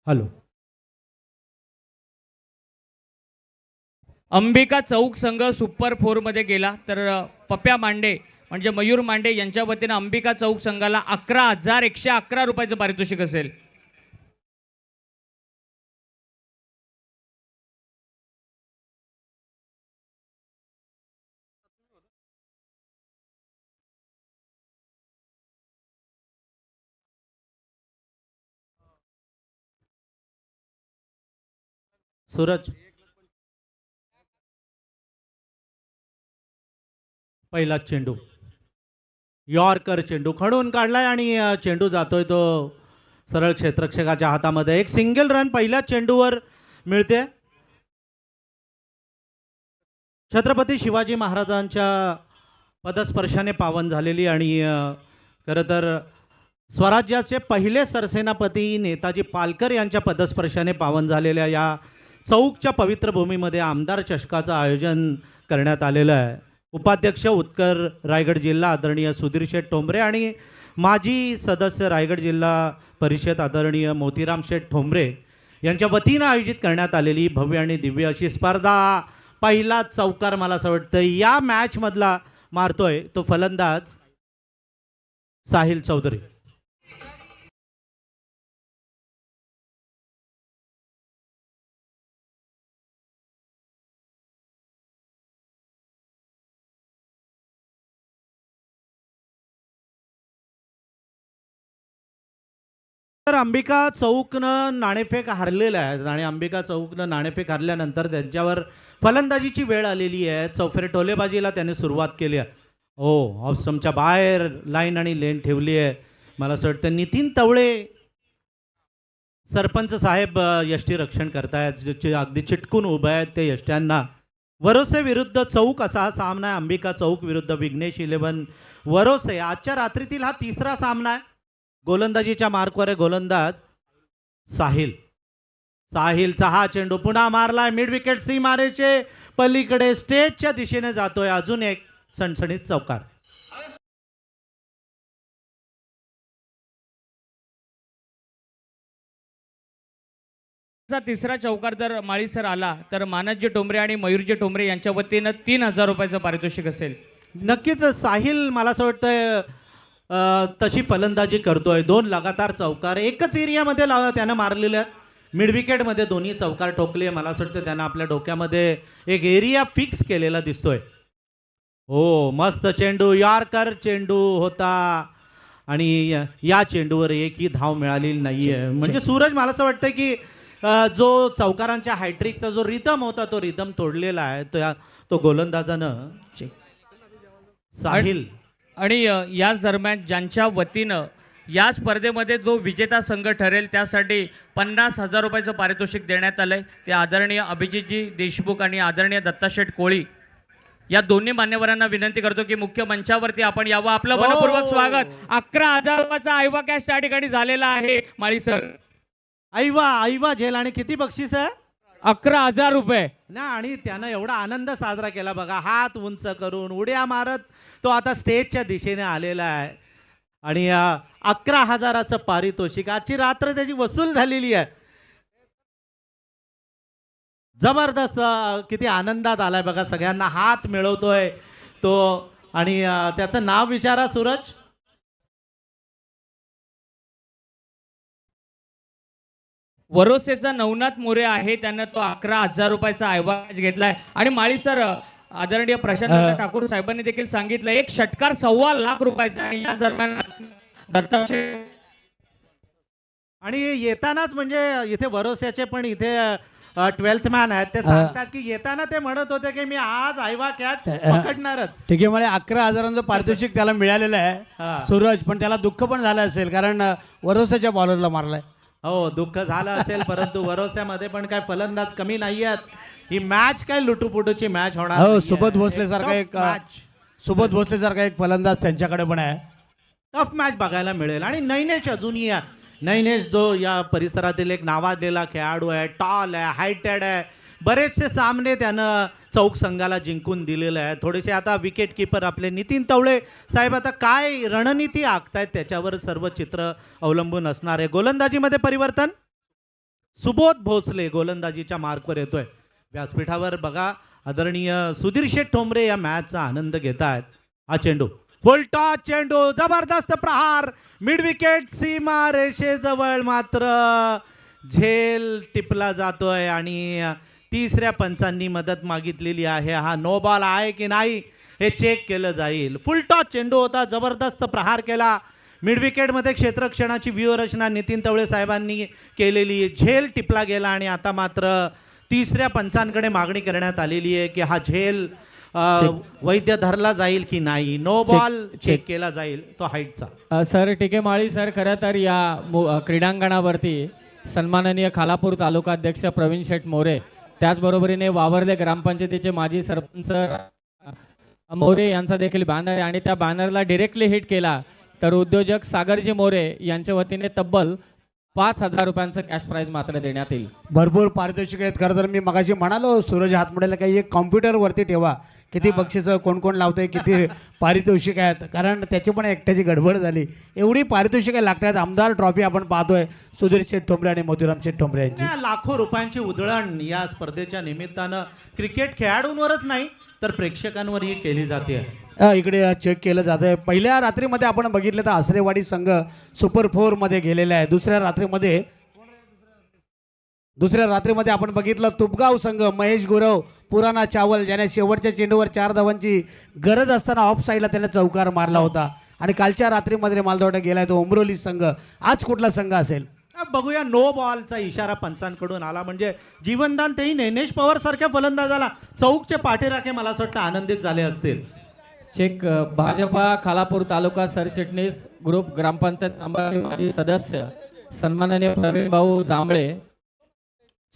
Hello. Ambika चौक संघ super 4 मध्ये गेला तर पप्प्या मांडे म्हणजे मयूर मांडे यांच्या वतीनं अंबिका चौक संघाला 11,111 रुपयाचं पारितोषिक असेल. सूरज पहिला चेंडू यॉर्कर चेंडू खडून काढलाय आणि चेंडू जातोय तो सरळ क्षेत्ररक्षकाच्या हातामध्ये. एक सिंगल रन पहिल्या चेंडूवर मिळते. छत्रपती शिवाजी महाराजांच्या पदस्पर्शाने पावन झालेली आणि खरं तर स्वराज्याचे पहिले सरसेनापती नेताजी पालकर यांच्या पदस्पर्शाने पावन झालेल्या या चौकच्या पवित्र भूमीमध्ये आमदार चषकाचं आयोजन करण्यात आलेलं आहे. उपाध्यक्ष उत्तर रायगड जिल्हा आदरणीय सुधीर शेठ ठोंबरे आणि माजी सदस्य रायगड जिल्हा परिषद आदरणीय मोतीराम शेठ ठोंबरे यांच्या वतीनं आयोजित करण्यात आलेली भव्य आणि दिव्य अशी स्पर्धा. पहिला चौकार मला असं वाटतं या मॅचमधला मारतोय तो फलंदाज साहिल चौधरी. तर अंबिका चौकनं नाणेफेक हारलेलं आहे आणि अंबिका चौकनं नाणेफेक हारल्यानंतर त्यांच्यावर फलंदाजीची वेळ आलेली आहे. चौफेर टोलेबाजीला त्याने सुरुवात केली आहे. हो, ऑफस्टंपच्या बाहेर लाईन आणि लेन ठेवली आहे. मला असं वाटतं नितीन तवळे सरपंच साहेब यष्टी रक्षण करतायत, अगदी चिटकून उभे आहेत ते यष्ट्यांना. वरोसे विरुद्ध चौक असा हा सामना आहे. अंबिका चौक विरुद्ध विघ्नेश 11 वरोसे. आजच्या रात्रीतील हा तिसरा सामना आहे. गोलंदाजीच्या मार्कवर आहे गोलंदाज साहिल. साहिलचा हा चेंडू पुन्हा मारलाय मिड विकेट सीमारेचे पलीकडे स्टेजच्या दिशेने जातोय. अजून एक सणसणीत चौकार. तिसरा चौकार जर माळीसर आला तर मानसजी टोंबरे आणि मयूरजी टोंबरे यांच्या वतीनं 3,000 रुपयाचं पारितोषिक असेल. नक्कीच साहिल मला असं वाटतंय तशी फलंदाजी करतोय. 2 लगातार चौकार एकच एरियामध्ये त्यानं मारलेले आहेत. मिड विकेटमध्ये दोन्ही चौकार ठोकले. मला असं वाटतं त्यानं आपल्या डोक्यामध्ये एक एरिया फिक्स केलेला दिसतोय. हो, मस्त चेंडू यॉर्कर चेंडू होता आणि या चेंडूवर एकही धाव मिळालेली नाहीये. म्हणजे सूरज मला असं वाटतं की जो चौकारांच्या हॅट्रिकचा जो रिदम होता तो रिदम तोडलेला आहे तो गोलंदाजानं साहिल. आणि याच दरम्यान ज्यांच्या वतीनं या स्पर्धेमध्ये जो विजेता संघ ठरेल त्यासाठी 50,000 रुपयाचं पारितोषिक देण्यात आलंय. ते आदरणीय अभिजितजी देशमुख आणि आदरणीय दत्ताशेठ कोळी या दोन्ही मान्यवरांना विनंती करतो की मुख्य मंचावरती आपण यावं. आपलं मनपूर्वक स्वागत. 11,000 रुपयाचा आयवा कॅश त्या ठिकाणी झालेला आहे. माळी सर ऐवा झेल आणि किती बक्षीस आहे? 11,000 रुपये ना. आणि त्यानं एवढा आनंद साजरा केला बघा. हात उंच करून उड्या मारत तो आता स्टेजच्या दिशेने आलेला आहे आणि 11,000चं पारितोषिक आजची रात्र त्याची वसूल झालेली आहे. जबरदस्त. किती आनंदात आलाय बघा. सगळ्यांना हात मिळवतोय तो. आणि त्याचं नाव विचारा सूरज. वरोसेचा नवनाथ मोरे आहे. त्यानं तो 11,000 रुपयाचा आयवा घेतलाय. आणि माळी सर आदरणीय प्रशांत ठाकूर साहेबांनी देखील सांगितलं एक षटकार 1.25 लाख रुपयाचा. आणि या दरम्यान दत्ताशेठ आणि येतानाच म्हणजे इथे वरोस्याचे पण इथे 12th मॅन आहेत. ते सांगतात की येताना ते म्हणत होते की मी आज आयवा कॅच पकडणारच. ठीक आहे. म्हणजे 11,000चं पारितोषिक त्याला मिळालेलं आहे सूरज. पण त्याला दुःख पण झालं असेल कारण वरोसाच्या बॉलरला मारलाय. हो, दुःख झालं असेल परंतु वरोस्यामध्ये पण काय फलंदाज कमी नाही आहेत. ही मॅच काय लुटूपुटूची मॅच होणार. हो, सुबोध भोसले सारखा एक फलंदाज त्यांच्याकडे पण आहे. टफ मॅच बघायला मिळेल. आणि नैनेश अजूनही आहे. नैनेश जो या परिसरातील एक नावाजलेला खेळाडू आहे, टॉल आहे, हायटेड आहे. बरेचसे सामने त्यानं चौक संघाला जिंकून दिलेले आहे. थोडेसे आता विकेट किपर आपले नितीन तवळे साहेब आता काय रणनीती आखतायत त्याच्यावर सर्व चित्र अवलंबून असणार आहे. गोलंदाजीमध्ये परिवर्तन सुबोध भोसले गोलंदाजीच्या मार्कवर येतोय. व्यासपीठावर बघा आदरणीय सुधीर शेठ ठोंबरे या मॅचचा आनंद घेत आहेत. हा चेंडू फुलटॉस चेंडू, जबरदस्त प्रहार, मिड विकेट सीमा रेषेजवळ मात्र झेल टिपला जातोय आणि तिसऱ्या पंचांनी मदत मागितलेली आहे. हा नो बॉल आहे की नाही हे चेक केलं जाईल. फुलटॉस चेंडू होता, जबरदस्त प्रहार केला. मिड विकेटमध्ये क्षेत्ररक्षणाची व्यूहरचना नितीन तवळे साहेबांनी केलेली, झेल टिपला गेला आणि आता मात्र तिसऱ्या पंचांकडे मागणी करण्यात आलेली आहे की हा झेल वैध धरला जाईल की नाही. नो बॉल चेक केला जाईल तो हाईटचा. सर टिके माळी सर, खरं तर या क्रीडांगणावरती सन्माननीय खालापूर तालुका अध्यक्ष प्रवीण शेठ मोरे, त्याचबरोबरीने वावर्ले ग्रामपंचायतीचे माजी सरपंच मोरे यांचा देखील बॅनर आहे आणि त्या बॅनरला डिरेक्टली हिट केला तर उद्योजक सागरजी मोरे यांच्या वतीने तब्बल 5,000 रुपयांचं कॅश प्राइज मात्र देण्यात येईल. भरपूर पारितोषिक आहेत. खरं तर मी मगाशी म्हणालो सूरज हातमडेला काही एक कॉम्प्युटरवरती ठेवा, किती बक्षिसं कोण कोण लावतंय, किती पारितोषिक आहेत, कारण त्याची पण एकट्याची गडबड झाली. एवढी पारितोषिकं लागतात. आमदार ट्रॉफी आपण पाहतोय सुधीर शेठ ठोंबरे आणि मोतीराम शेठ ठोंबरे यांची. लाखो रुपयांची उधळण या स्पर्धेच्या निमित्तानं क्रिकेट खेळाडूंवरच नाही तर प्रेक्षकांवरही केली जाते. इकडे चेक केलं जात आहे. पहिल्या रात्रीमध्ये आपण बघितलं तर आसरेवाडी संघ सुपर 4 मध्ये गेलेला आहे. दुसऱ्या रात्रीमध्ये आपण बघितलं तुपगाव संघ महेश गुरव पुराणा चावल ज्याने शेवटच्या चेंडूवर 4 धावांची गरज असताना ऑफ साईडला त्याने चौकार मारला होता. आणि कालच्या रात्रीमध्ये मालदोटा गेलाय तो उमरोली संघ. आज कुठला संघ असेल बघूया. नो बॉलचा इशारा पंचांकडून आला म्हणजे जीवनदान, तेही नैनेश पवार सारख्या फलंदाजाला चौकचे पाठीराखे मला असं वाटतं आनंदित झाले असतील. चेक भाजपा खालापूर तालुका सरचिटणीस ग्रुप ग्रामपंचायत अंबानी माजी सदस्य सन्माननीय प्रवीण भाऊ जांभळे.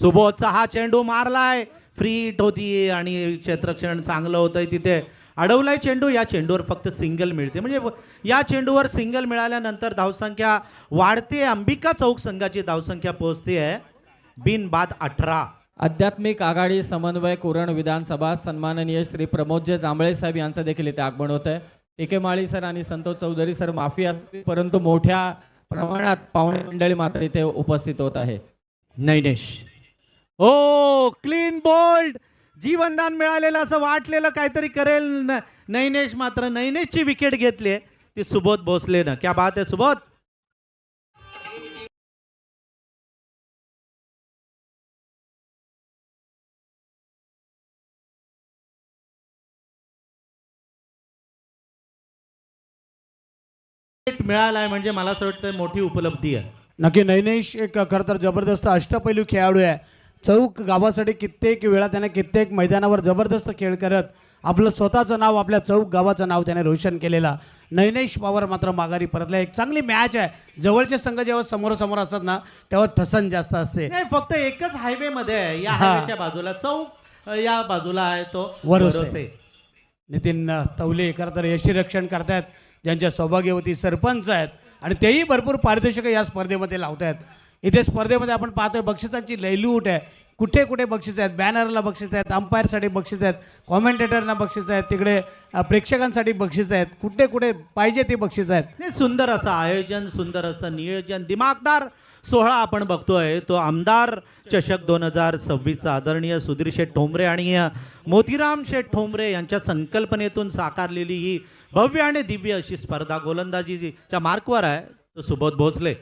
सुबोधचा हा चेंडू मारलाय, फ्री हिट होती आणि क्षेत्ररक्षण चांगलं होतंय तिथे. अडवलाय चेंडू. या चेंडूवर फक्त सिंगल मिळते म्हणजे या चेंडूवर सिंगल मिळाल्यानंतर धावसंख्या वाढते. अंबिका चौक संघाची धावसंख्या पोहोचते आहे बिनबाद 18. आध्यात्मिक आघाडी समन्वयक उरण विधानसभा सन्माननीय श्री प्रमोदजी जांभळे साहेब यांचं देखील इथे आगमन होत आहे. टिके माळी सर आणि संतोष चौधरी सर माफी असते परंतु मोठ्या प्रमाणात पाहुणे मंडळी मात्र इथे उपस्थित होत आहे. नैनेश ओ क्लीन बोल्ड, जीवनदान मिळालेलं असं वाटलेलं काहीतरी करेल नैनेश, मात्र नैनेशची विकेट घेतली ती सुबोध भोसलेनं. क्या बात आहे सुबोध. मिळालाय म्हणजे मला असं वाटतं मोठी उपलब्धी आहे. नक्की नैनेश एक खरं तर जबरदस्त अष्टपैलू खेळाडू आहे. चौक गावासाठी कित्येक वेळा त्याने कित्येक मैदानावर जबरदस्त खेळ करत आपलं स्वतःचं नाव, आपल्या चौक गावाचं नाव त्याने रोशन केलेला नैनेश पवार मात्र माघारी परतला. एक चांगली मॅच आहे. जवळचे संघ जेव्हा समोरासमोर असतात ना तेव्हा ठसन जास्त असते. नाही, फक्त एकच हायवे मध्ये आहे. या हायवेच्या बाजूला चौक, या बाजूला आहे तो वरोसे. नितीन तवले खरं तर यष्टीरक्षण करतायत, ज्यांच्या सौभाग्यवती सरपंच आहेत आणि तेही भरपूर पारितोषिकं या स्पर्धेमध्ये लावत आहेत. इथे स्पर्धेमध्ये आपण पाहतोय बक्षिसांची लयलूट आहे. कुठे कुठे बक्षीस आहेत, बॅनरला बक्षीस आहेत, अंपायरसाठी बक्षीस आहेत, कॉमेंटेटरना बक्षीस आहेत, तिकडे प्रेक्षकांसाठी बक्षीस आहेत, कुठे कुठे पाहिजे ते बक्षीस आहेत. नाही, सुंदर असं आयोजन, सुंदर असं नियोजन, दिमागदार सोहळा आपण बघतोय. तो आमदार चषक 2026चा आदरणीय सुधीर शेठ ठोंबरे आणि मोतीराम शेठ ठोंबरे यांच्या संकल्पनेतून साकारलेली ही भव्य आणि दिव्य अशी स्पर्धा गोलंदाजीच्या मार्कवर आहे तो सुबोध भोसले.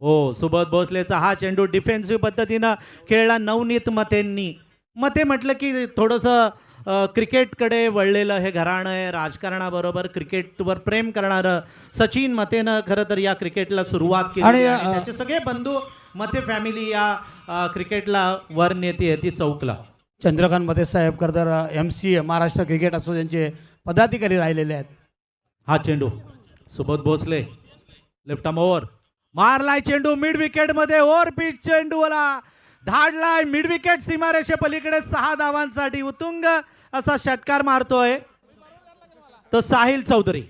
हो, सुबोध भोसलेचा हा चेंडू डिफेन्सिव्ह पद्धतीनं खेळला नवनीत मतेंनी. मते म्हटलं की थोडंसं क्रिकेटकडे वळलेलं हे घराणं आहे. राजकारणाबरोबर क्रिकेटवर प्रेम करणारं सचिन मतेनं खरं तर या क्रिकेटला सुरुवात केली आणि त्याचे सगळे बंधू मते फॅमिली या क्रिकेटला वर नेते ती चौकला. चंद्रकांत मते साहेब खरं तर MC महाराष्ट्र क्रिकेट असोसिएशनचे पदाधिकारी राहिलेले आहेत. हा चेंडू Subodh Bhosale left arm over मारलाय चेंडू मिड विकेट मध्ये. ओव्हर पिच चेंडूला धाडलाय मिड विकेट सीमारेषे पलीकडे 6 धावांसाठी उतुंग असा षटकार मारतोय तो साहिल चौधरी.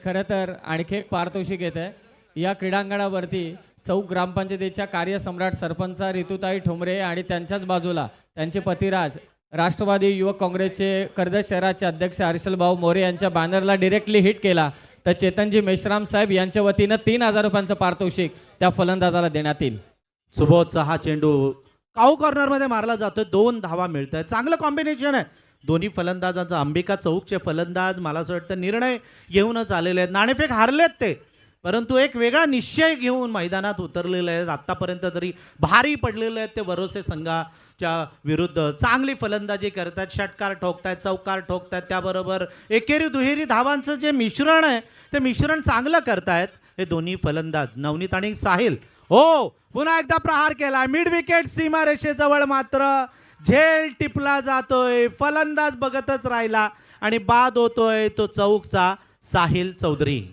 खरं तर आणखी एक पारितोषिक येत आहे. या क्रीडांगणावरती चौक ग्रामपंचायतीच्या कार्यसम्राट सरपंच ऋतुताई ठोंबरे आणि त्यांच्याच बाजूला त्यांचे पतिराज राष्ट्रवादी युवक काँग्रेसचे कर्जत शहराचे अध्यक्ष हर्षलभाऊ मोरे यांच्या बॅनरला डिरेक्टली हिट केला तर चेतनजी मेश्राम साहेब यांच्या वतीनं 3,000 रुपयांचं पारितोषिक त्या फलंदाजाला देण्यात येईल. सुबोधचा हा चेंडू काऊ कॉर्नरमध्ये मारला जातोय, 2 धावा मिळत आहेत. चांगलं कॉम्बिनेशन आहे दोन्ही फलंदाजांचा. अंबिका चौकचे फलंदाज मला असं वाटतं निर्णय घेऊनच आलेले आहेत. नाणेफेक हारलेत ते, परंतु एक वेगळा निश्चय घेऊन मैदानात उतरलेले आहेत. आत्तापर्यंत तरी भारी पडलेले आहेत ते वरोसे संघाच्या विरुद्ध. चांगली फलंदाजी करतात, षटकार ठोकतायत, चौकार ठोकतायत, त्याबरोबर एकेरी दुहेरी धावांचं जे मिश्रण आहे ते मिश्रण चांगलं करतायत हे दोन्ही फलंदाज नवनीत आणि साहिल. हो, पुन्हा एकदा प्रहार केला मिड विकेट सीमारेषेजवळ, मात्र झेल टिपला जातोय. फलंदाज बघतच राहिला आणि बाद होतोय तो चौकचा साहिल चौधरी.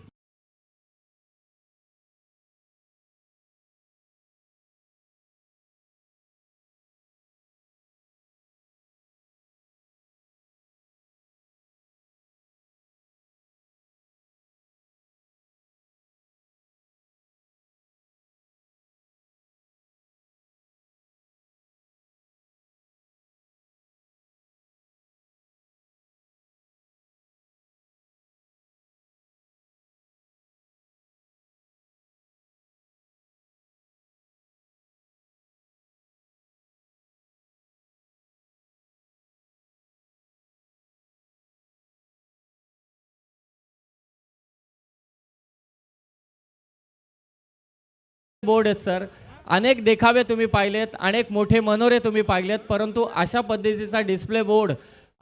बोर्ड आहेत सर, अनेक देखावे तुम्ही पाहिलेत, अनेक मोठे मनोरे तुम्ही पाहिलेत, परंतु अशा पद्धतीचा डिस्प्ले बोर्ड,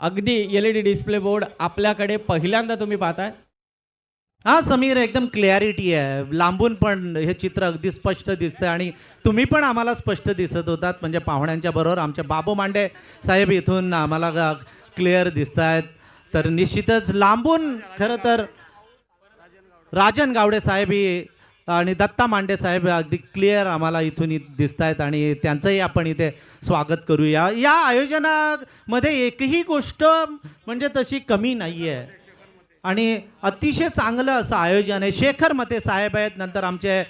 अगदी LED डिस्प्ले बोर्ड आपल्याकडे पहिल्यांदा तुम्ही पाहताय. हा समीर, एकदम क्लॅरिटी आहे. लांबून पण हे चित्र अगदी स्पष्ट दिसतं आणि तुम्ही पण आम्हाला स्पष्ट दिसत होतात. म्हणजे पाहुण्यांच्या बरोबर आमचे बाबू मांडे साहेब इथून आम्हाला क्लिअर दिसत आहेत. तर निश्चितच लांबून खरं तर राजन गावडे साहेब आणि दत्ता मांडे साहेब अगदी क्लिअर आम्हाला इथून दिसत आहेत आणि त्यांचंही आपण इथे स्वागत करूया. या आयोजनामध्ये एकही गोष्ट म्हणजे तशी कमी नाही आहे आणि अतिशय चांगलं असं आयोजन आहे. शेखर मते साहेब आहेत, नंतर आमचे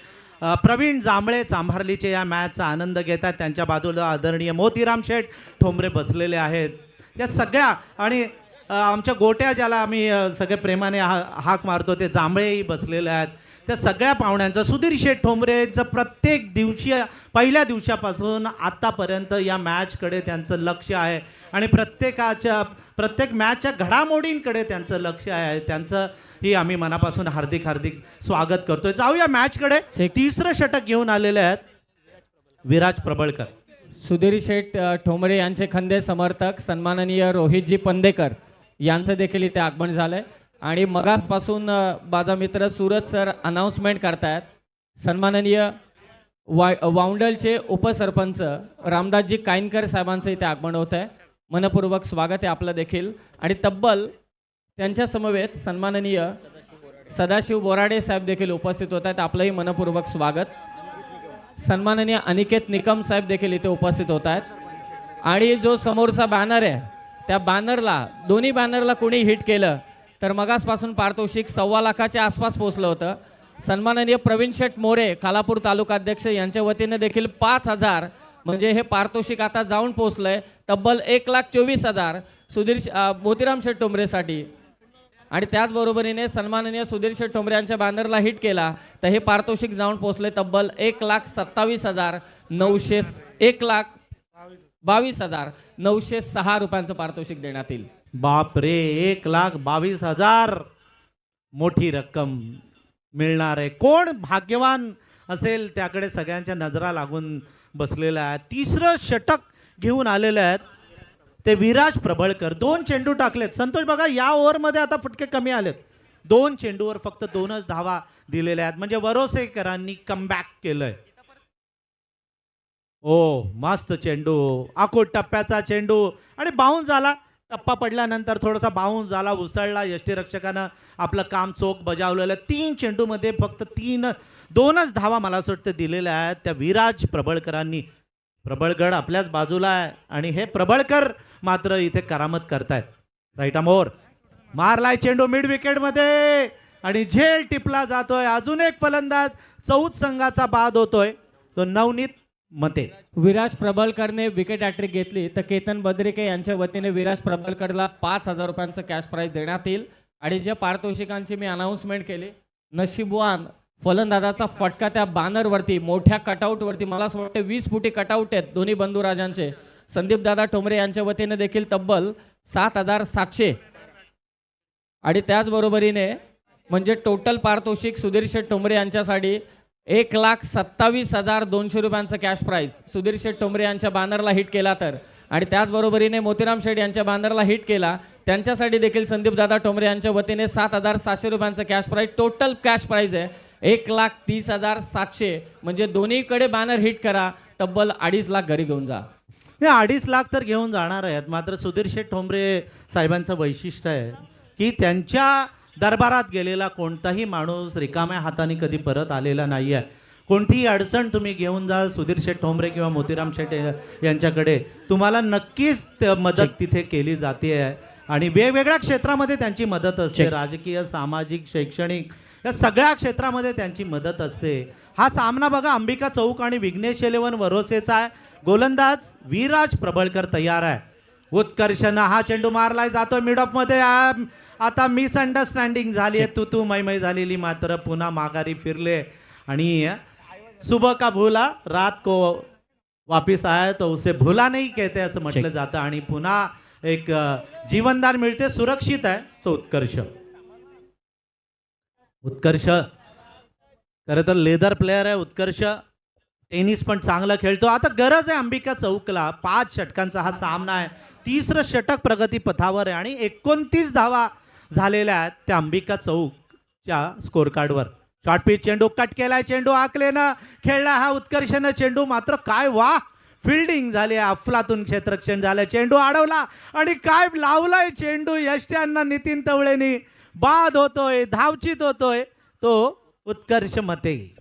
प्रवीण जांभळे चांभारलीचे या मॅचचा आनंद घेतात. त्यांच्या बाजूला आदरणीय मोतीराम शेठ ठोंबरे बसलेले आहेत. या सगळ्या आणि आमच्या गोट्या ज्याला आम्ही सगळे प्रेमाने हाक मारतो ते जांभळेही बसलेले आहेत. त्या सगळ्या पाहुण्यांचं, सुधीर शेठ ठोंबरेचं प्रत्येक दिवशी पहिल्या दिवसापासून आत्तापर्यंत या मॅचकडे त्यांचं लक्ष आहे आणि प्रत्येक मॅचच्या घडामोडींकडे त्यांचं लक्ष आहे. त्यांचं ही आम्ही मनापासून हार्दिक हार्दिक स्वागत करतोय. जाऊया मॅचकडे. तिसरं षटक घेऊन आलेले आहेत विराज प्रबळकर. सुधीर शेठ ठोंबरे यांचे खंदे समर्थक सन्माननीय रोहितजी पंदेकर यांचं देखील इथे आगमन झालंय आणि मगासपासून माझा मित्र सूरज सर अनाउन्समेंट करतायत. सन्माननीय वाउंडलचे उपसरपंच रामदासजी कायनकर साहेबांचं इथे आगमन होत आहे. मनपूर्वक स्वागत आहे आपलं देखील. आणि तब्बल त्यांच्या समवेत सन्माननीय सदाशिव बोराडे साहेब देखील उपस्थित होत आहेत. आपलंही मनपूर्वक स्वागत. सन्माननीय अनिकेत निकम साहेब देखील इथे उपस्थित होत आहेत. आणि जो समोरचा बॅनर आहे त्या बॅनरला, दोन्ही बॅनरला कोणी हिट केलं तर मगासपासून पारितोषिक 1.25 लाखाच्या आसपास पोहोचलं होतं. सन्माननीय प्रवीण शेठ मोरे खालापूर तालुका अध्यक्ष यांच्या वतीने देखील 5,000 म्हणजे हे पारितोषिक आता जाऊन पोहोचलंय तब्बल 1,24,000 मोतीराम शेठ ठोंबरेसाठी. आणि त्याचबरोबरीने सन्माननीय सुधीर शेठ ठोंबरे यांच्या बॅनरला हिट केला तर हे पारितोषिक जाऊन पोहोचले तब्बल 1,22,906 रुपयांचं पारितोषिक देण्यात येईल. बाप रे, 1,22,000 मोठी रक्कम मिळणार आहे. कोण भाग्यवान असेल त्याकडे सगळ्यांच्या नजरा लागून बसलेल्या आहेत. तिसरं षटक घेऊन आलेले आहेत ते विराज प्रबळकर. 2 चेंडू टाकलेत. संतोष बघा, या ओव्हरमध्ये आता फटके कमी आलेत. 2 चेंडूवर फक्त 2च धावा दिलेल्या आहेत. म्हणजे वरोसेकरांनी कमबॅक केलंय. ओ मस्त चेंडू, आखूड टप्प्याचा चेंडू आणि बाउन्स झाला. टप्पा पडल्यानंतर थोडासा बाउन्स झाला, उसळला. यष्टीरक्षकानं आपलं काम चोख बजावलेलं. 3 चेंडूमध्ये फक्त 2च धावा मला असं वाटतं दिलेल्या आहेत त्या विराज प्रबळकरांनी. प्रबळगड आपल्याच बाजूला आहे आणि हे प्रबळकर मात्र इथे करामत करतायत. राईट अमोर मारलाय चेंडू मिड विकेटमध्ये. आणि झेल टिपला जातोय. अजून एक फलंदाज चौथ संघाचा बाद होतोय, तो नवनीत मते. विराज प्रबलकरने विकेट हॅट्रिक घेतली तर केतन बद्रिके यांच्या वतीने विराज प्रबलकरला 5,000 रुपयांचं कॅश प्राईज देण्यात येईल. आणि ज्या पारितोषिकांची मी अनाऊन्समेंट केली, नशीबवान फलंदाजाचा फटका त्या बॅनरवरती मोठ्या कटआउटवरती, मला असं वाटतं 20 फुटी कटआउट आहेत दोन्ही बंधुराजांचे. संदीप दादा ठोंबरे यांच्या वतीने देखील तब्बल 7,700 आणि त्याचबरोबरीने म्हणजे टोटल पारितोषिक सुधीर शेठ ठोंबरे यांच्यासाठी 1,27,200 रुपयांचं कॅश प्राईज सुधीर शेठ ठोंबरे यांच्या बॅनरला हिट केला तर. आणि त्याचबरोबरीने मोतीराम शेठ यांच्या बॅनरला हिट केला त्यांच्यासाठी देखील संदीप दादा ठोंबरे यांच्या वतीने 7,700 रुपयांचं cash prize. Total cash prize आहे 1,30,700. म्हणजे दोन्हीकडे बॅनर हिट करा, तब्बल 2.5 लाख घरी घेऊन जा. हे 2.5 लाख तर घेऊन जाणार आहेत. मात्र सुधीर शेठ ठोंबरे साहेबांचं वैशिष्ट्य आहे की त्यांच्या दरबारात गेलेला कोणताही माणूस रिकाम्या हाताने कधी परत आलेला नाही आहे. कोणतीही अडचण तुम्ही घेऊन जा सुधीर शेठ ठोंबरे किंवा मोतीराम शेठ यांच्याकडे, तुम्हाला नक्कीच मदत तिथे केली जाते आहे. आणि वेगवेगळ्या क्षेत्रामध्ये त्यांची मदत असते, राजकीय, सामाजिक, शैक्षणिक या सगळ्या क्षेत्रामध्ये त्यांची मदत असते. हा सामना बघा अंबिका चौक आणि विघ्नेश 11 वरोसेचा आहे. गोलंदाज विराज प्रबळकर तयार आहे. उत्कर्षण हा चेंडू मारलाय, जातोय मिड ऑफ मध्ये. आता मिसअंडरस्टँडिंग झाली आहे, तू मैमै झालेली, मात्र पुन्हा माघारी फिरले. आणि सुबह का भूला रात को वापिस आया तो उसे भूला नहीं कहते असं म्हटलं जातं. आणि पुन्हा एक जीवनदान मिळते, सुरक्षित आहे तो उत्कर्ष. उत्कर्ष खरं तर लेदर प्लेयर आहे उत्कर्ष, टेनिस पण चांगलं खेळतो. आता गरज आहे अंबिका चौकला. 5 षटकांचा हा सामना आहे, 3रं षटक प्रगती पथावर आहे आणि 29 धावा झालेल्या आहेत त्या अंबिका चौकच्या स्कोर कार्डवर. शॉर्ट पिच चेंडू कट केलाय, चेंडू आकलेनं खेळला हा उत्कर्षनं चेंडू, मात्र काय वा फिल्डिंग झाली आहे, अफलातून क्षेत्ररक्षण झालं, चेंडू अडवला आणि काय लावलाय चेंडू यष्ट्यांना नितीन तवळेनी. बाद होतोय, धावचित होतोय तो उत्कर्ष मते.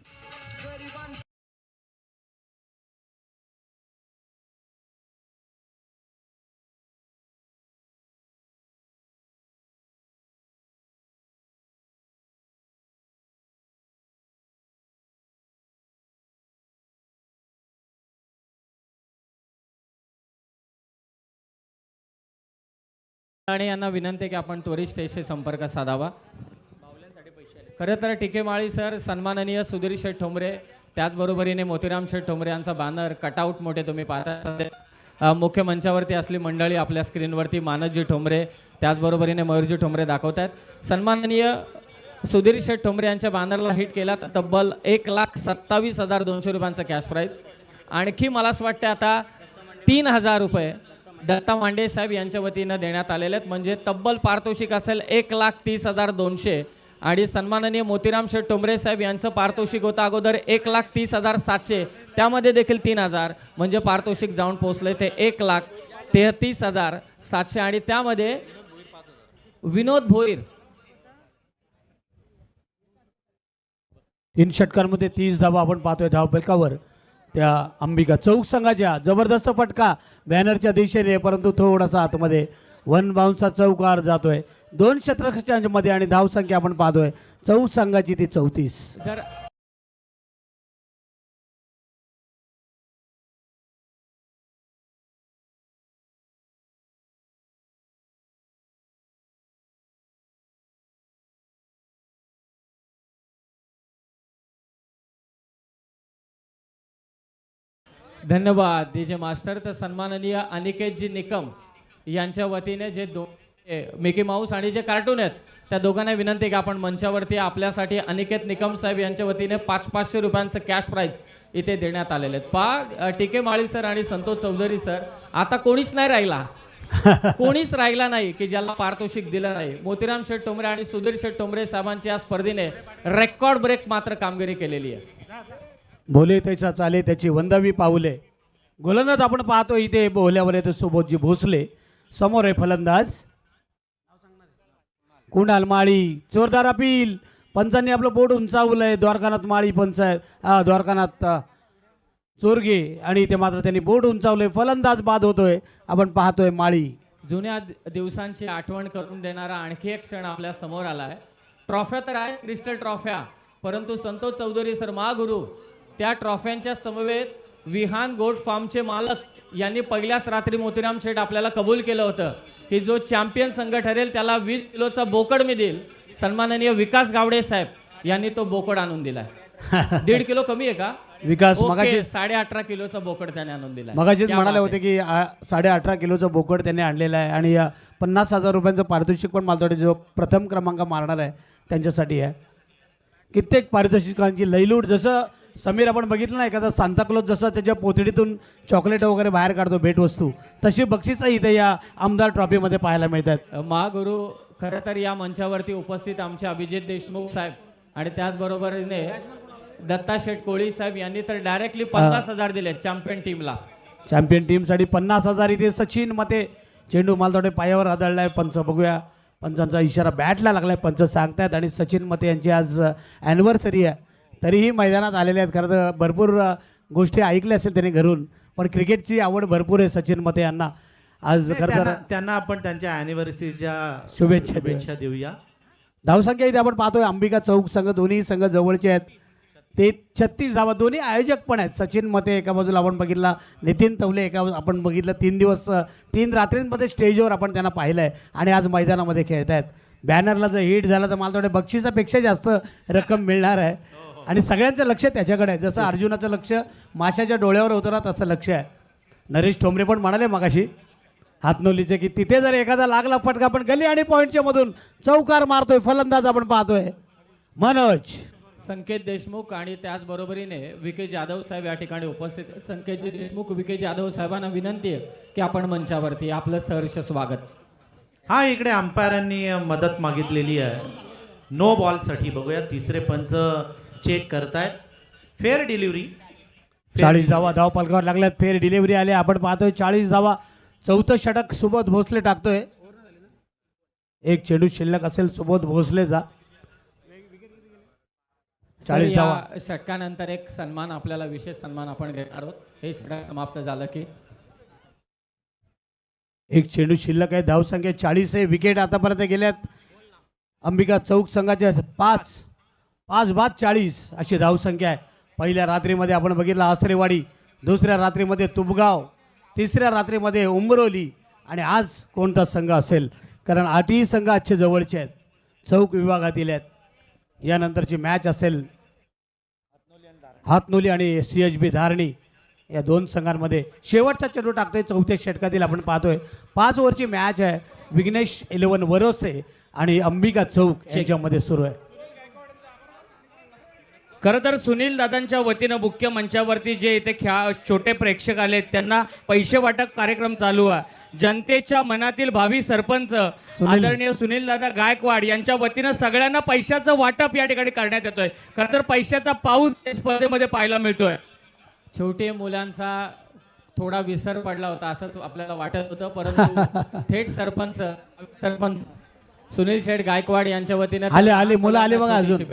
आणि यांना विनंती आहे की आपण त्वरित स्टेजशी संपर्क साधावा. खरं तर टिकेमाळी सर, सन्माननीय सुधीर शेठ ठोंबरे, त्याचबरोबरीने मोतीराम शेठ ठोंबरे यांचा बॅनर कटआउट मोठे तुम्ही पाहता. मुख्य मंचावरती असली मंडळी आपल्या स्क्रीनवरती मानसजी ठोंबरे, त्याचबरोबरीने मयूरजी ठोंबरे दाखवत आहेत. सन्माननीय सुधीर शेठ ठोंबरे यांच्या बॅनरला हिट केला तर तब्बल 1,27,200 रुपयांचा कॅश प्राईज. आणखी मला असं वाटतं आता 3,000 रुपये दत्ता मांडे साहेब यांच्या वतीनं देण्यात आलेले आहेत. म्हणजे तब्बल पारितोषिक असेल 1,30,200. आणि सन्माननीय मोतीराम शेठ ठोंबरे साहेब यांचं पारितोषिक होतं अगोदर 1,30,700, त्यामध्ये देखील 3,000, म्हणजे पारितोषिक जाऊन पोहोचले ते 1,33,700. आणि त्यामध्ये विनोद भोईर 3 षटकांमध्ये 30 धावा आपण पाहतोय धावफलकावर त्या अंबिका चौक संघाच्या. जबरदस्त फटका बॅनरच्या दिशेने, परंतु थोडासा आतमध्ये 1 बाउन्सचा चौकार जातोय 2 षटकांमध्ये. आणि धावसंख्या आपण पाहतोय चौक संघाची ती 34. जर धन्यवाद डीजे मास्टर. तर सन्माननीय अनिकेतजी निकम यांच्या वतीने जे मिकी माऊस आणि जे कार्टून आहेत त्या दोघांना विनंती आहे की आपण मंचावरती आपल्यासाठी अनिकेत निकम साहेब यांच्या वतीने 500 रुपयांचं कॅश प्राईज इथे देण्यात आलेले आहेत. टिके माळी सर आणि संतोष चौधरी सर, आता कोणीच नाही राहिला कोणीच राहिला नाही की ज्याला पारितोषिक दिलं नाही. मोतीराम शेठ ठोंबरे आणि सुधीर शेठ ठोंबरे साहेबांच्या या स्पर्धेने रेकॉर्ड ब्रेक मात्र कामगिरी केलेली आहे. भोले त्याचा चाले त्याची वंदावी पाऊले. गोलंदाज आपण पाहतो इथे बोल्यावर येतो सुबोधजी भोसले. समोर आहे फलंदाज कुणाल माळी. जोरदार अपील, पंचांनी आपलं बोर्ड उंचावलंय. द्वारकानाथ माळी पंच आहे, द्वारकानाथ चोरगे, आणि इथे मात्र त्यांनी बोर्ड उंचावलंय. फलंदाज बाद होतोय, आपण पाहतोय माळी. जुन्या दिवसांची आठवण करून देणारा आणखी एक क्षण आपल्या समोर आलाय. ट्रॉफ्या तर आहेत क्रिस्टल ट्रॉफ्या, परंतु संतोष चौधरी सर महागुरु त्या ट्रॉफ्यांच्या समवेत विहान गोट फार्मचे मालक यांनी पहिल्याच रात्री मोतीराम शेठ आपल्याला कबूल केलं होतं की जो चॅम्पियन संघ ठरेल त्याला 20 किलोचा बोकड मी देईल. सन्माननीय विकास गावडे साहेब यांनी तो बोकड आणून दिलाय. 1.5 किलो कमी आहे का विकास ओके, मगाशी 18.5 किलोचा बोकड त्याने आणून दिलाय. मगाशीच क्या म्हणाले बात होते की 18.5 किलोचं बोकड त्यांनी आणलेलं आहे आणि 50,000 रुपयांचं पारितोषिक पण मला वाटतं जो प्रथम क्रमांक मारणार आहे त्यांच्यासाठी आहे. कित्येक पारितोषिकांची लईलूट, जसं समीर आपण बघितलं ना एखादा सांताक्लॉज जसं त्याच्या पोतडीतून चॉकलेट वगैरे बाहेर काढतो भेटवस्तू, तशी बक्षीसं इथे या आमदार ट्रॉफीमध्ये पाहायला मिळतात. महागुरु खरं तर या मंचावरती उपस्थित आमचे अभिजित देशमुख साहेब आणि त्याचबरोबरीने दत्ता शेठ कोळी साहेब यांनी तर डायरेक्टली 50,000 दिले चॅम्पियन टीमला. चॅम्पियन टीमसाठी 50,000 इथे सचिन मते. चेंडू मला थोडे पायावर आदळलाय. पंच बघूया, पंचांचा इशारा बॅटला लागलाय, पंच सांगतायत. आणि सचिन मते यांची आज ॲनिव्हर्सरी आहे, तरीही मैदानात आलेले आहेत. खरं तर भरपूर गोष्टी ऐकल्या असेल त्यांनी घरून, पण क्रिकेटची आवड भरपूर आहे सचिन मते यांना. आज खरं तर त्यांना आपण त्यांच्या अॅनिव्हर्सरीच्या शुभेच्छा देऊया. धावसंख्या इथे आपण पाहतोय अंबिका चौक संघ, दोन्ही संघ जवळचे आहेत. ते 36 धावा, दोन्ही आयोजक पण आहेत. सचिन मते एका बाजूला आपण बघितला, नितीन तवले एका आपण बघितलं. 3 दिवस 3 रात्रींमध्ये स्टेजवर आपण त्यांना पाहिलं आहे आणि आज मैदानामध्ये खेळत आहेत. बॅनरला जर हिट झालं तर मला थोडे बक्षिसापेक्षा जास्त रक्कम मिळणार आहे आणि सगळ्यांचं लक्ष त्याच्याकडे आहे. जसं अर्जुनाचं लक्ष माशाच्या डोळ्यावर होतं ना, तसं लक्ष आहे. नरेश ठोंबरे पण म्हणाले मगाशी हातनोलीचे की तिथे जर एखादा लागला फटका, पण गली आणि पॉईंटच्या मधून चौकार मारतोय फलंदाज आपण पाहतोय मनोज. संकेत देशमुख आणि त्याचबरोबरीने विके जाधव साहेब या ठिकाणी उपस्थित आहेत. संकेतजी देशमुख, विके जाधव साहेबांना विनंती आहे की आपण मंचावरती आपलं सहर्ष स्वागत. हा, इकडे अंपायरांनी मदत मागितलेली आहे नो बॉलसाठी. बघूया, तिसरे पंच चेक करतायत. Fair delivery. 40 धावा धाव पालकावर लागल्यात. फेर डिलिव्हरी आले आपण पाहतोय. 40 धावा, चौथं षटक सुबोध भोसले टाकतोय. एक चेंडू शिल्लक असेल सुबोध भोसलेचा. 40 धावा. या षटकानंतर एक सन्मान, आपल्याला विशेष सन्मान आपण घेणार आहोत. हे षटक समाप्त झालं की एक चेंडू शिल्लक आहे. धावसंख्या 40 आहे. विकेट आतापर्यंत गेल्यात अंबिका चौक संघाच्या 5 बाद 40 अशी धावसंख्या आहे. पहिल्या रात्रीमध्ये आपण बघितलं आसरेवाडी, दुसऱ्या रात्रीमध्ये तुबगाव, तिसऱ्या रात्रीमध्ये उंबरोली आणि आज कोणता संघ असेल, कारण 8ही संघ आजचे जवळचे आहेत, चौक विभागातील आहेत. यानंतरची मॅच असेल हातनोली आणि CHB धारणी या 2 संघांमध्ये. शेवटचा चेंडू टाकतोय चौथ्या षटकातील आपण पाहतोय. 5 ओव्हरची मॅच आहे. विघ्नेश 11 वरोसे आणि अंबिका चौक यांच्यामध्ये सुरू आहे. खरं तर सुनील दादांच्या वतीनं मुख्य मंचावरती जे इथे छोटे प्रेक्षक आले त्यांना पैसे वाटप कार्यक्रम चालू आहे. जनतेच्या मनातील भावी सरपंच आदरणीय सुनील दादा गायकवाड यांच्या वतीनं सगळ्यांना पैशाचं वाटप या ठिकाणी करण्यात येतोय. खरं तर पैशाचा पाऊस या स्पर्धेमध्ये पाहायला मिळतोय. छोटे मुलांचा थोडा विसर पडला होता असंच आपल्याला वाटत होतं, परंतु थेट सरपंच सुनील शेठ गायकवाड यांच्या वतीनं आले मुलं आले बघा. अजून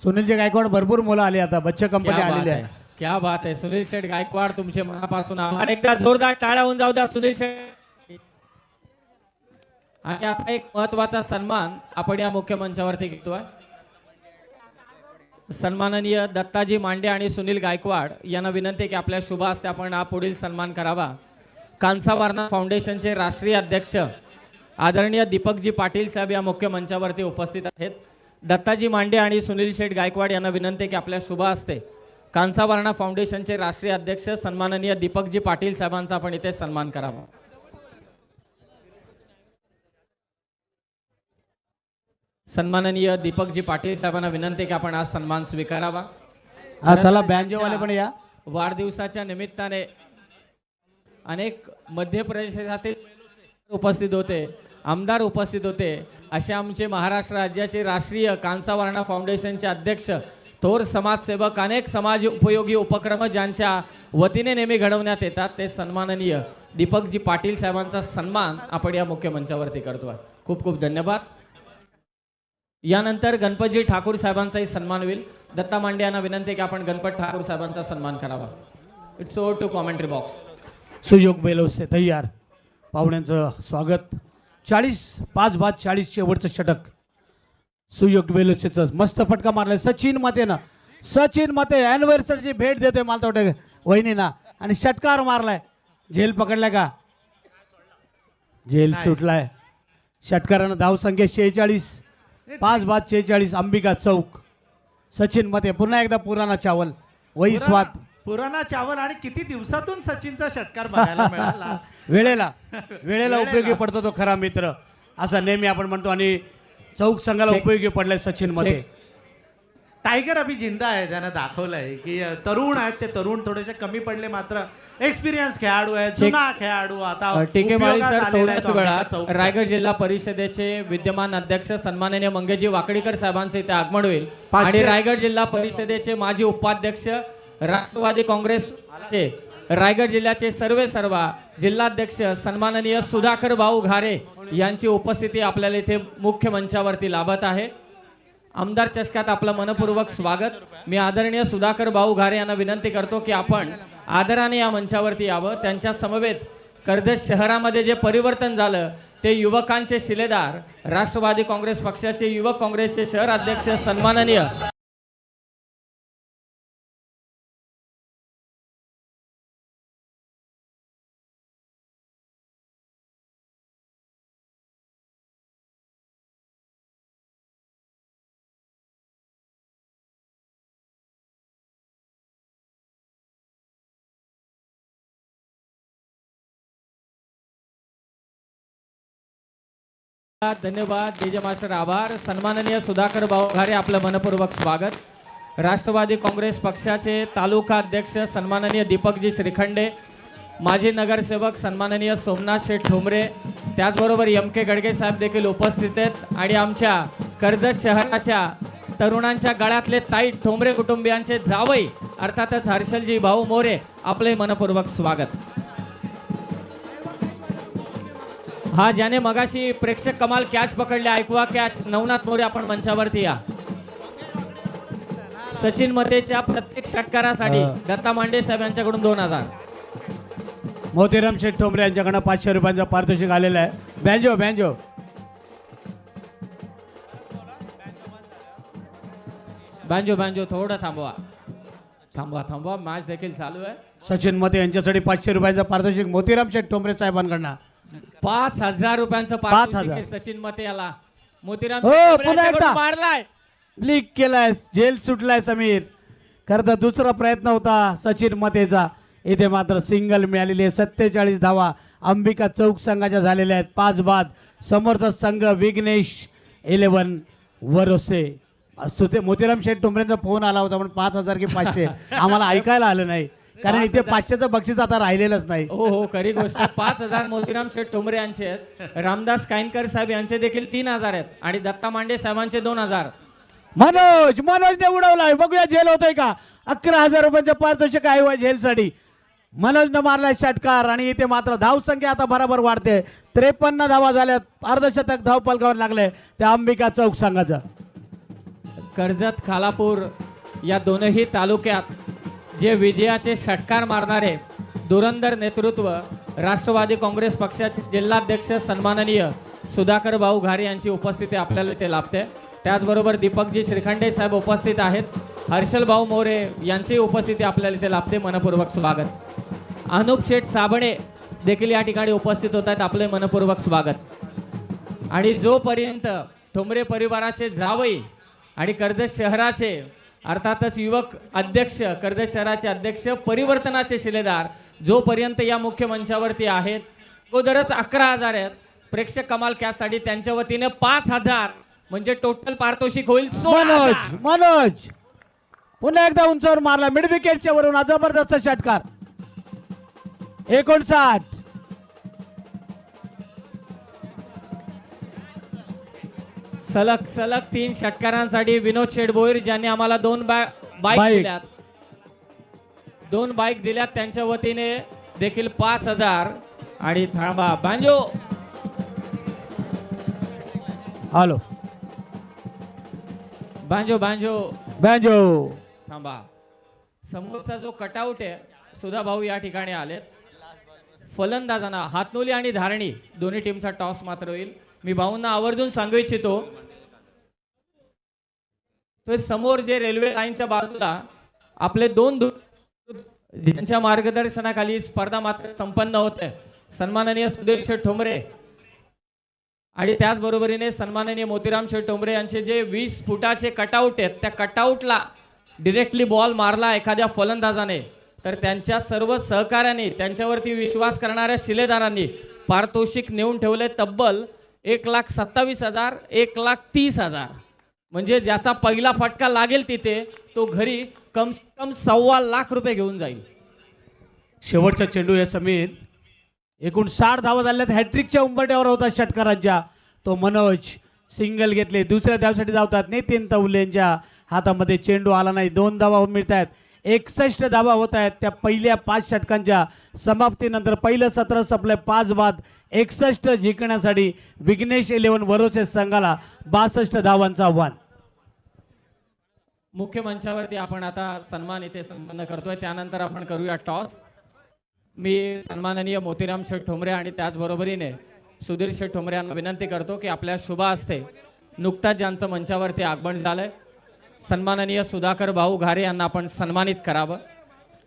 सुनीलचे गायकवाड भरपूर मुलं आली. आता बच्चे कंपनी आलेली आहे. क्या बात आहे. सुनील शेठ गायकवाड, तुमचे मनापासून आभार. एकदा जोरदार टाळ्या होऊन जाऊ द्या सुनील शेठ. आणि आता एक महत्वाचा सन्मान आपण या मुख्य मंचावरती घेतोय. सन्माननीय दत्ताजी मांडे आणि सुनील गायकवाड यांना विनंती की आपल्या शुभ हस्ते आपण हा पुढील सन्मान करावा. कांसावारणा फाउंडेशनचे राष्ट्रीय अध्यक्ष आदरणीय दीपकजी पाटील साहेब या मुख्य मंचावरती उपस्थित आहेत. दत्ताजी मांडे आणि सुनील शेठ गायकवाड यांना विनंती की आपल्या शुभ हस्ते कांसावारणा फाउंडेशनचे राष्ट्रीय अध्यक्ष सन्माननीय दीपकजी पाटील साहेबांचा आपण इथे सन्मान करावा. सन्माननीय दीपकजी पाटील साहेबांना विनंती की आपण आज सन्मान स्वीकारावा. चला बँजोवाले पण या. वाढदिवसाच्या निमित्ताने अनेक मध्य प्रदेशातील उपस्थित होते, आमदार उपस्थित होते. असे आमचे महाराष्ट्र राज्याचे राष्ट्रीय कांसावारणा फाउंडेशनचे अध्यक्ष, थोर समाजसेवक, अनेक समाज उपयोगी उपक्रम ज्यांच्या वतीने नेहमी घडवण्यात येतात, ते सन्माननीय दीपकजी पाटील साहेबांचा सन्मान आपण या मुख्य मंचावरती करतोय. खूप खूप धन्यवाद. यानंतर गणपतजी ठाकूर साहेबांचाही सन्मान होईल. दत्ता मांडे यांना विनंती की आपण गणपत ठाकूर साहेबांचा सन्मान करावा. It's over to commentary box. Suyog Belose तयार. पाहुण्यांचं स्वागत. 40 5 बाद 40 शेवटचं षटक. सुयोग वेलुसेचं मस्त फटका मारलाय सचिन मतेनं. सचिन मते अॅनिव्हर्सरीची भेट देतोय मला वाटतं वहिनीना आणि षटकार मारलाय. झेल पकडलाय का? झेल सुटलाय. षटकारानं धावसंख्या 46, 5 बाद 46. अंबिका चौक. सचिन मते पुन्हा एकदा पुराणा चावल वही स्वाद. पुराणा चावल आणि किती दिवसातून सचिनचा षटकार बघायला मिळाला. वेळेला वेळेला उपयोगी पडतो तो खरा मित्र असा नेहमी आपण म्हणतो आणि चौक संघाला उपयोगी पडलाय सचिन मध्ये. टायगर अभि जिंदा आहे. त्यानं दाखवलंय की तरुण आहेत ते तरुण थोडेसे कमी पडले मात्र एक्सपिरियन्स खेळाडू आहेत जुना खेळाडू आता टीके माळी उपयोगात सर आलेला आहे थोड्याच तो अंबिका वेळात चौक. रायगड जिल्हा परिषदेचे विद्यमान अध्यक्ष सन्माननीय मंगेशजी वाकडीकर साहेबांचे इथे आगमन होईल 500 आणि रायगड जिल्हा परिषदेचे माजी उपाध्यक्ष राष्ट्रवादी काँग्रेसचे रायगड जिल्ह्याचे सर्वा जिल्हाध्यक्ष सन्माननीय सुधाकर भाऊ घारे यांची उपस्थिती आपल्याला इथे मुख्य मंचावरती लाभत आहे. आमदार चषकात आपलं मनपूर्वक स्वागत. मी आदरणीय सुधाकर भाऊ घारे यांना विनंती करतो की आपण आदराने या मंचावरती यावं. त्यांच्या समवेत कर्जत शहरामध्ये जे परिवर्तन झालं ते युवकांचे शिलेदार राष्ट्रवादी काँग्रेस पक्षाचे युवक काँग्रेसचे शहर अध्यक्ष सन्माननीय धन्यवाद डीजे मास्टर आभार. सन्माननीय सुधाकर भाऊ घारे आपलं मनपूर्वक स्वागत. राष्ट्रवादी काँग्रेस पक्षाचे तालुका अध्यक्ष सन्माननीय दीपकजी श्रीखंडे, माजी नगरसेवक सन्माननीय सोमनाथ शेठ ठोंबरे, त्याचबरोबर एम के गडगे साहेब देखील उपस्थित आहेत आणि आमच्या कर्जत शहराच्या तरुणांच्या गळ्यातले ताईट ठोंबरे कुटुंबियांचे जावई अर्थातच हर्षलजी भाऊ मोरे आपले मनपूर्वक स्वागत. हा ज्याने मगाशी प्रेक्षक कमाल कॅच पकडले ऐकवा कॅच नवनाथ मोरे आपण मंचावरती या. सचिन मतेच्या प्रत्येक षटकारासाठी दत्ता मांडे साहेब यांच्याकडून 2000. मोतीराम शेठ ठोंबरे यांच्याकडनं 500 रुपयांचा पारितोषिक आलेला आहे. बँजो बँजो बांजो बांजो थोडं थांबवा थांबवा थांबवा मॅच देखील चालू आहे. सचिन मते यांच्यासाठी 500 रुपयांचा पारितोषिक मोतीराम शेठ ठोंबरे साहेबांकडनं. 5000 रुपयांचं 5000. पारितोषिक आहे सचिन मते याला. मोतीराम हो, ठोंबरे पुन्हा यांच्याकडून एकदा. मारलाय. ब्लिक केलाय. झेल सुटलाय समीर. खरं तर दुसरा प्रयत्न होता सचिन मतेचा. इथे मात्र सिंगल मिळालेली आहे. 47 धावा अंबिका चौक संघाच्या झालेल्या आहेत. 5 बाद. समोरचा संघ विघ्नेश 11 वरोसे. मोतीराम शेठ ठोंबरेंचा फोन आला होता पण 5000 की 500 आम्हाला ऐकायला आलं नाही कारण इथे 500चं बक्षीस आता राहिलेलंच नाही. हो हो खरी गोष्ट. 5000 मोतीराम शेठ ठोंबरे यांचे आहेत. रामदास कायनकर साहेब यांचे देखील 3000 आहेत आणि दत्ता मांडे साहेबांचे 2000. मनोजने उडवलाय. बघूया झेल होतोय का. 11000 रुपयांचं पारितोषिक आहे झेलसाठी. मनोजनं मारलाय षटकार आणि इथे मात्र धावसंख्या आता बरोबर वाढते. 53 धावा झाल्यात. अर्धशतक धाव पलकावर लागले त्या अंबिका चौक संघाचं. कर्जत खालापूर या दोनही तालुक्यात जे विजयाचे षटकार मारणारे धुरंधर नेतृत्व राष्ट्रवादी काँग्रेस पक्षाचे जिल्हाध्यक्ष सन्माननीय सुधाकर भाऊ घारे यांची उपस्थिती आपल्याला ते लाभते. त्याचबरोबर दीपकजी श्रीखंडे साहेब उपस्थित आहेत. हर्षल भाऊ मोरे यांची उपस्थिती आपल्याला इथे लाभते. मनपूर्वक स्वागत. अनुप शेठ साबणे देखील या ठिकाणी उपस्थित होत आहेत. आपले मनपूर्वक स्वागत. आणि जोपर्यंत ठोंबरे परिवाराचे जावई आणि कर्जत शहराचे अर्थातच युवक अध्यक्ष कर्जत शहराचे अध्यक्ष परिवर्तनाचे शिलेदार जोपर्यंत या मुख्य मंचावरती आहेत अगोदरच 11000 आहेत. प्रेक्षक कमाल कॅचसाठी त्यांच्या वतीने 5000 म्हणजे टोटल पारितोषिक होईल 16,000. मनोज पुन्हा एकदा उंचावर मारला. मिड विकेटच्या वरून जबरदस्त षटकार. 59. सलग 3 षटकारांसाठी विनोद शेडबोईर ज्यांनी आम्हाला 2 बाईक दिल्यात 2 बाईक दिल्यात त्यांच्या वतीने देखील 5000. आणि थांबा बांजो हॅलो बांजो बांजो बँजो थांबा. समोरचा जो कटआउट आहे सुधा भाऊ या ठिकाणी आलेत. फलंदाजांना हातनोली आणि धारणी दोन्ही टीमचा टॉस मात्र होईल. मी भाऊंना आवर्जून सांगू इच्छितो तो समोर जे रेल्वे लाईनच्या बाजूला आपले दोन ज्यांच्या मार्गदर्शनाखाली स्पर्धा मात्र संपन्न होते, सन्माननीय सुधीर शेठ ठोंबरे आणि त्याचबरोबरीने सन्माननीय मोतीराम शेठ ठोंबरे यांचे जे 20 फुटाचे कटआउट आहेत, त्या कटआउटला डिरेक्टली बॉल मारला एखाद्या फलंदाजाने तर त्यांच्या सर्व सहकाऱ्यांनी, त्यांच्यावरती विश्वास करणाऱ्या शिलेदारांनी पारितोषिक नेऊन ठेवले तब्बल 1,27,000, 1,30,000. म्हणजे ज्याचा पहिला फटका लागेल तिथे तो घरी कम से कम 1.25 लाख रुपये घेऊन जाईल. शेवटचा चेंडू या समीर एकूण 60 धावा झाल्यात. हॅट्रिकच्या उंबरट्यावर होता षटकारांच्या. तो मनोज सिंगल घेतले. दुसऱ्या धावसाठी धावतात नितीन तवले यांच्या हातामध्ये चेंडू आला नाही. 2 धावा मिळत आहेत. 61 धावा होत आहेत त्या पहिल्या 5 षटकांच्या समाप्तीनंतर. पहिलं सत्र संपलंय 5 बाद 61 जिंकण्यासाठी विघ्नेश 11 वरोसे संघाला 62 धावांचं आव्हान. मुख्य मंचावरती आपण आता सन्मान इथे संपन्न करतोय. त्यानंतर आपण करूया टॉस. मी सन्माननीय मोतीराम शेठ ठोंबरे आणि त्याचबरोबरीने सुधीर शेठ ठोंबरे यांना विनंती करतो की आपल्या शुभ हस्ते नुकताच ज्यांचं मंचावरती आगमन झालंय सन्माननीय सुधाकर भाऊ घारे यांना आपण सन्मानित करावं.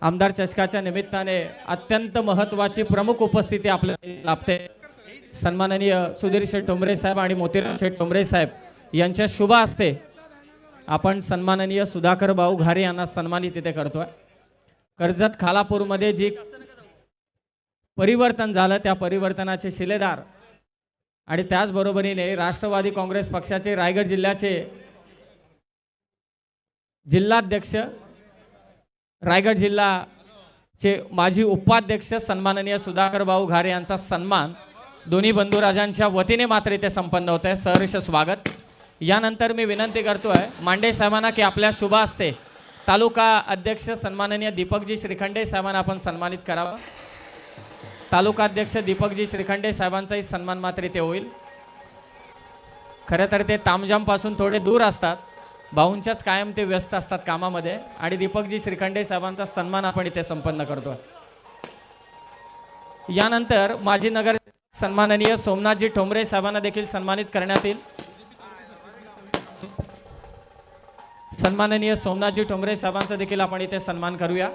आमदार चषकाच्या निमित्ताने अत्यंत महत्त्वाची प्रमुख उपस्थिती आपल्याला लाभते. सन्माननीय सुधीर शेठ ठोंबरे साहेब आणि मोतीराम शेठ ठोंबरे साहेब यांच्या शुभ हस्ते आपण सन्माननीय सुधाकर भाऊ घारे यांना सन्मानित इथे करतोय. कर्जत खालापूरमध्ये जी परिवर्तन झालं त्या परिवर्तनाचे शिलेदार आणि त्याचबरोबरीने राष्ट्रवादी काँग्रेस पक्षाचे रायगड जिल्ह्याचे जिल्हाध्यक्ष, रायगड जिल्हाचे माजी उपाध्यक्ष सन्माननीय सुधाकर भाऊ घारे यांचा सन्मान दोन्ही बंधुराजांच्या वतीने मात्र इथे संपन्न होत आहे. सहर्ष स्वागत. यानंतर मी विनंती करतोय मांडे साहेबांना की आपल्या शुभ हस्ते तालुका अध्यक्ष सन्माननीय दीपकजी श्रीखंडे साहेबांना आपण सन्मानित करावं. तालुका अध्यक्ष दीपकजी श्रीखंडे साहेबांचाही सन्मान मात्र इथे होईल. खरं तर ते तामजामपासून थोडे दूर असतात, भाऊंच्याच कायम ते व्यस्त असतात कामामध्ये आणि दीपकजी श्रीखंडे साहेबांचा सन्मान आपण इथे संपन्न करतोय. यानंतर माजी नगर सन्माननीय सोमनाथजी ठोंबरे साहेबांना देखील सन्मानित करण्यात येईल. सन्माननीय सोमनाथजी ठोंबरे साहेबांचा देखील आपण इथे सन्मान करूया.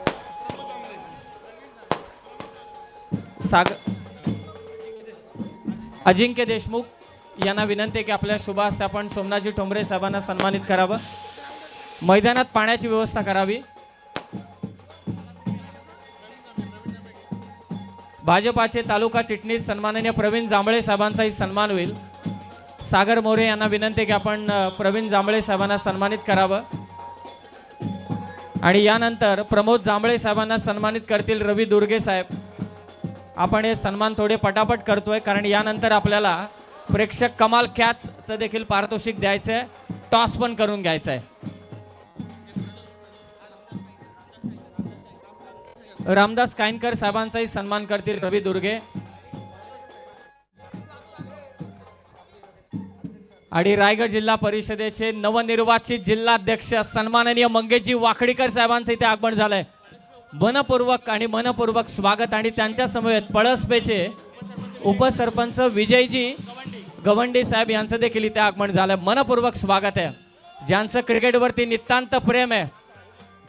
अजिंक्य देशमुख यांना विनंती आहे की आपल्या शुभ हस्ते आपण सोमनाथजी ठोंबरे साहेबांना सन्मानित करावं. मैदानात पाण्याची व्यवस्था करावी. भाजपाचे तालुका चिटणीस सन्माननीय प्रवीण जांभळे साहेबांचाही सन्मान होईल. सागर मोरे यांना विनंती आहे की आपण प्रवीण जांभळे साहेबांना सन्मानित करावं. आणि यानंतर प्रमोद जांभळे साहेबांना सन्मानित करतील रवी दुर्गे साहेब. आपण हे सन्मान थोडे पटापट करतोय कारण यानंतर आपल्याला प्रेक्षक कमाल कॅचचं देखील पारितोषिक द्यायचं आहे. टॉस पण करून घ्यायचं आहे. रामदास कायनकर साहेबांचाही सन्मान करतील रवी दुर्गे. आणि रायगड जिल्हा परिषदेचे नवनिर्वाचित जिल्हाध्यक्ष सन्माननीय मंगेशजी वाकडीकर साहेबांचं इथे आगमन झालंय. मनपूर्वक स्वागत. आणि त्यांच्या समवेत पळसपेचे उपसरपंच विजयजी गवंडी साहेब यांचं देखील इथे आगमन झालंय. मनपूर्वक स्वागत आहे. ज्यांचं क्रिकेटवरती नितांत प्रेम आहे.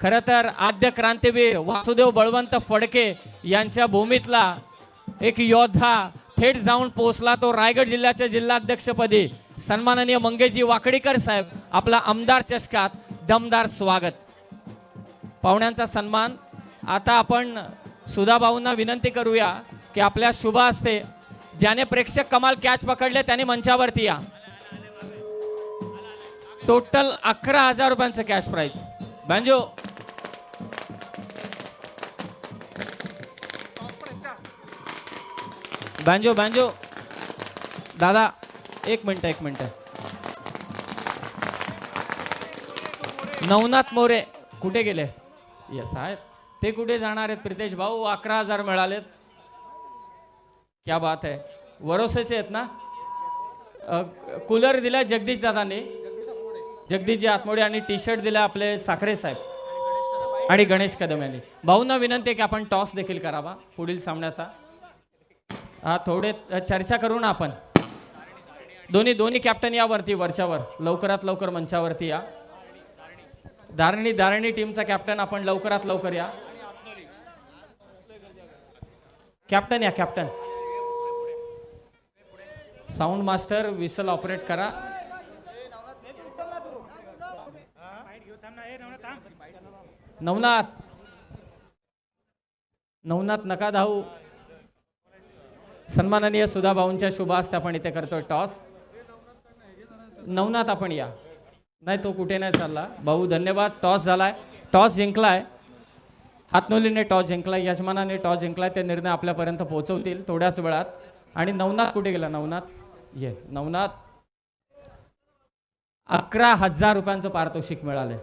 खरं तर आद्य क्रांतीवीर वासुदेव बळवंत फडके यांच्या भूमीतला एक योद्धा थेट जाऊन पोहोचला तो रायगड जिल्ह्याच्या जिल्हाध्यक्षपदी सन्माननीय मंगेशजी वाकडीकर साहेब. आपला आमदार चषकात दमदार स्वागत. पाहुण्यांचा सन्मान. आता आपण सुधाभाऊंना विनंती करूया की आपल्या शुभ हस्ते ज्याने प्रेक्षक कमाल कॅच पकडले त्याने मंचावरती या. टोटल 11,000 रुपयांचं cash prize. Banjo banjo banjo दादा एक मिनिट. नवनाथ मोरे कुठे गेले? यस आहेत. ते कुठे जाणार आहेत? प्रितेश भाऊ 11,000 मिळालेत. क्या बात आहे. वरोसेचे आहेत ना? कूलर दिला जगदीश दादांनी, जगदीशजी आतमोडे. आणि टी शर्ट दिला आपले साखरे साहेब आणि गणेश कदम यांनी. भाऊंना विनंती आहे की आपण टॉस देखील करावा पुढील सामन्याचा. थोडे चर्चा करू ना आपण. दोन्ही कॅप्टन या वरती वरच्यावर लवकरात लवकर मंचावरती या. धारणी टीमचा कॅप्टन आपण लवकरात लवकर या. कॅप्टन या captain. Sound master whistle operate करा. नवनाथ नका धावू. सन्माननीय सुधा भाऊंच्या शुभ हस्ते आपण इथे करतोय टॉस. नवनाथ आपण या. नाही तो कुठे नाही चालला. भाऊ धन्यवाद. टॉस झालाय. टॉस जिंकलाय. हातनोलीने टॉस जिंकलाय. यजमानाने टॉस जिंकलाय. ते निर्णय आपल्यापर्यंत पोहोचवतील थोड्याच वेळात. आणि नवनाथ कुठे गेला? नवनाथ ये. नवनाथ 11,000 रुपयांचं पारितोषिक मिळालंय.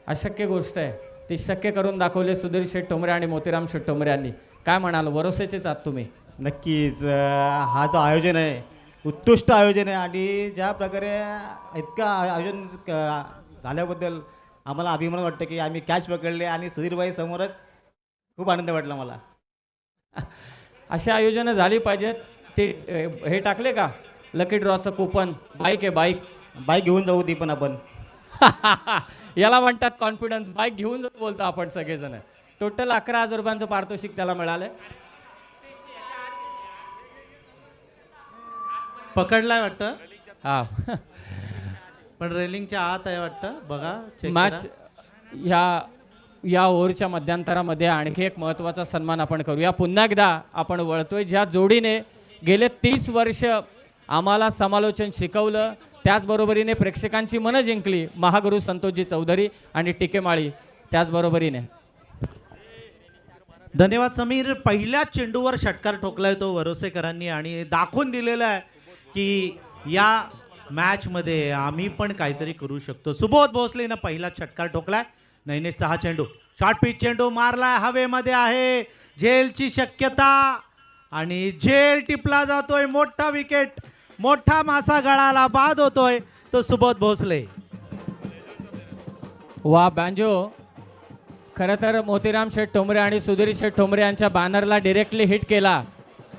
अशक्य गोष्ट आहे ती शक्य करून दाखवले सुधीर शेठ ठोंबरे आणि मोतीराम शेठ ठोंबरे यांनी. काय म्हणाल? भरोसेचेच आहात तुम्ही. नक्कीच हा जो आयोजन आहे उत्कृष्ट आयोजन आहे आणि ज्या प्रकारे इतकं आयोजन झाल्याबद्दल आम्हाला अभिमान वाटतं की आम्ही कॅच पकडले आणि सुधीरबाई समोरच खूप आनंद वाटला मला. अशी आयोजनं झाली पाहिजेत. ते हे टाकले का लकी ड्रॉचं कुपन? बाईक आहे बाईक. बाईक घेऊन जाऊ ती पण आपण. याला म्हणतात कॉन्फिडन्स. बाईक घेऊन जाऊ बोलतो आपण सगळेजण. टोटल 11,000 रुपयांचं पारितोषिक त्याला मिळालंय. पकडलाय वाटतं. हा पण रेलिंगच्या आत आहे वाटतं. बघा check मॅच करा. या ओव्हरच्या मध्यंतरामध्ये आणखी एक महत्त्वाचा सन्मान आपण करूया. पुन्हा एकदा आपण वळतोय ज्या जोडीने गेले 30 वर्ष आम्हाला समालोचन शिकवलं, त्याचबरोबरीने प्रेक्षकांची मनं जिंकली. महागुरू संतोषजी चौधरी आणि टिके माळी. त्याचबरोबरीने धन्यवाद समीर. पहिल्या चेंडूवर षटकार ठोकलाय तो वरोसेकरांनी आणि दाखवून दिलेला आहे की या मॅचमध्ये आम्ही पण काहीतरी करू शकतो. सुबोध भोसलेनं पहिला षटकार ठोकलाय. नैनेशचा हा चेंडू शॉर्ट पिच चेंडू मारलाय. हवेमध्ये आहे. झेलची शक्यता आणि झेल टिपला जातोय. मोठा विकेट. मोठा मासा गळाला बाद होतोय तो सुबोध भोसले. वा बँजो. खरं तर मोतीराम शेठ ठोंबरे आणि सुधीर शेठ ठोंबरे यांच्या बॅनरला डिरेक्टली हिट केला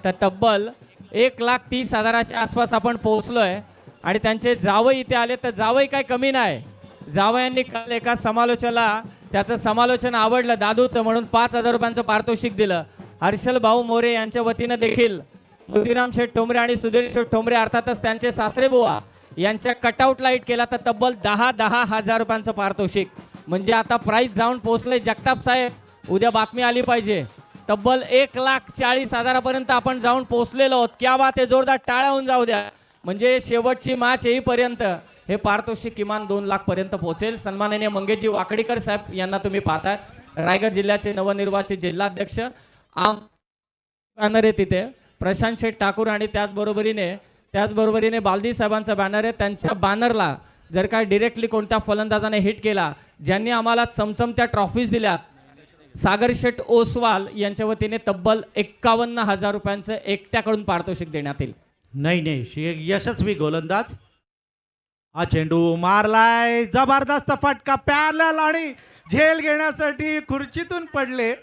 तर तब्बल 1,30,000च्या आसपास आपण पोहोचलोय. आणि त्यांचे जावई इथे आले तर जावई काय कमी नाही. जावयांनी काल एका समालोचनाला त्याचं समालोचन आवडलं दादूचं म्हणून 5,000 रुपयांचं पारितोषिक दिलं. हर्षल भाऊ मोरे यांच्या वतीनं देखील मोतीराम शेठ ठोंबरे आणि सुधीर शेठ ठोंबरे अर्थातच त्यांचे सासरे बुवा यांच्या कटआउटला हिट केला तर तब्बल 10,000 रुपयांचं पारितोषिक. म्हणजे आता प्राईज जाऊन पोहोचले. जगताप साहेब उद्या बातमी आली पाहिजे. तब्बल 1,40,000पर्यंत आपण जाऊन पोहोचलेलो आहोत. क्या बात आहे. जोरदार टाळ्या होऊन जाऊ द्या. म्हणजे शेवटची मॅच येईपर्यंत हे पारितोषिक किमान 2,00,000 पर्यंत पोहोचेल. सन्माननीय मंगेशजी वाकडीकर साहेब यांना तुम्ही पाहताय. रायगड जिल्ह्याचे नवनिर्वाचित जिल्हाध्यक्ष बॅनर आहे तिथे. प्रशांत शेठ ठाकूर आणि त्याचबरोबरीने बालदी साहेबांचा बॅनर आहे. त्यांच्या बॅनरला जर काय डिरेक्टली कोणत्या फलंदाजाने हिट केला, ज्यांनी आम्हाला चमचमत्या ट्रॉफीज दिल्यात, सागर शेठ ओसवाल यांच्या वतीने तब्बल 51,000 रुपयांचं एकट्याकडून पारितोषिक देण्यात येईल. नैनेश एक यशस्वी गोलंदाज. हा चेंडू मारलाय. जबरदस्त फटका. पॅरल आणि झेल घेण्यासाठी खुर्चीतून पडले.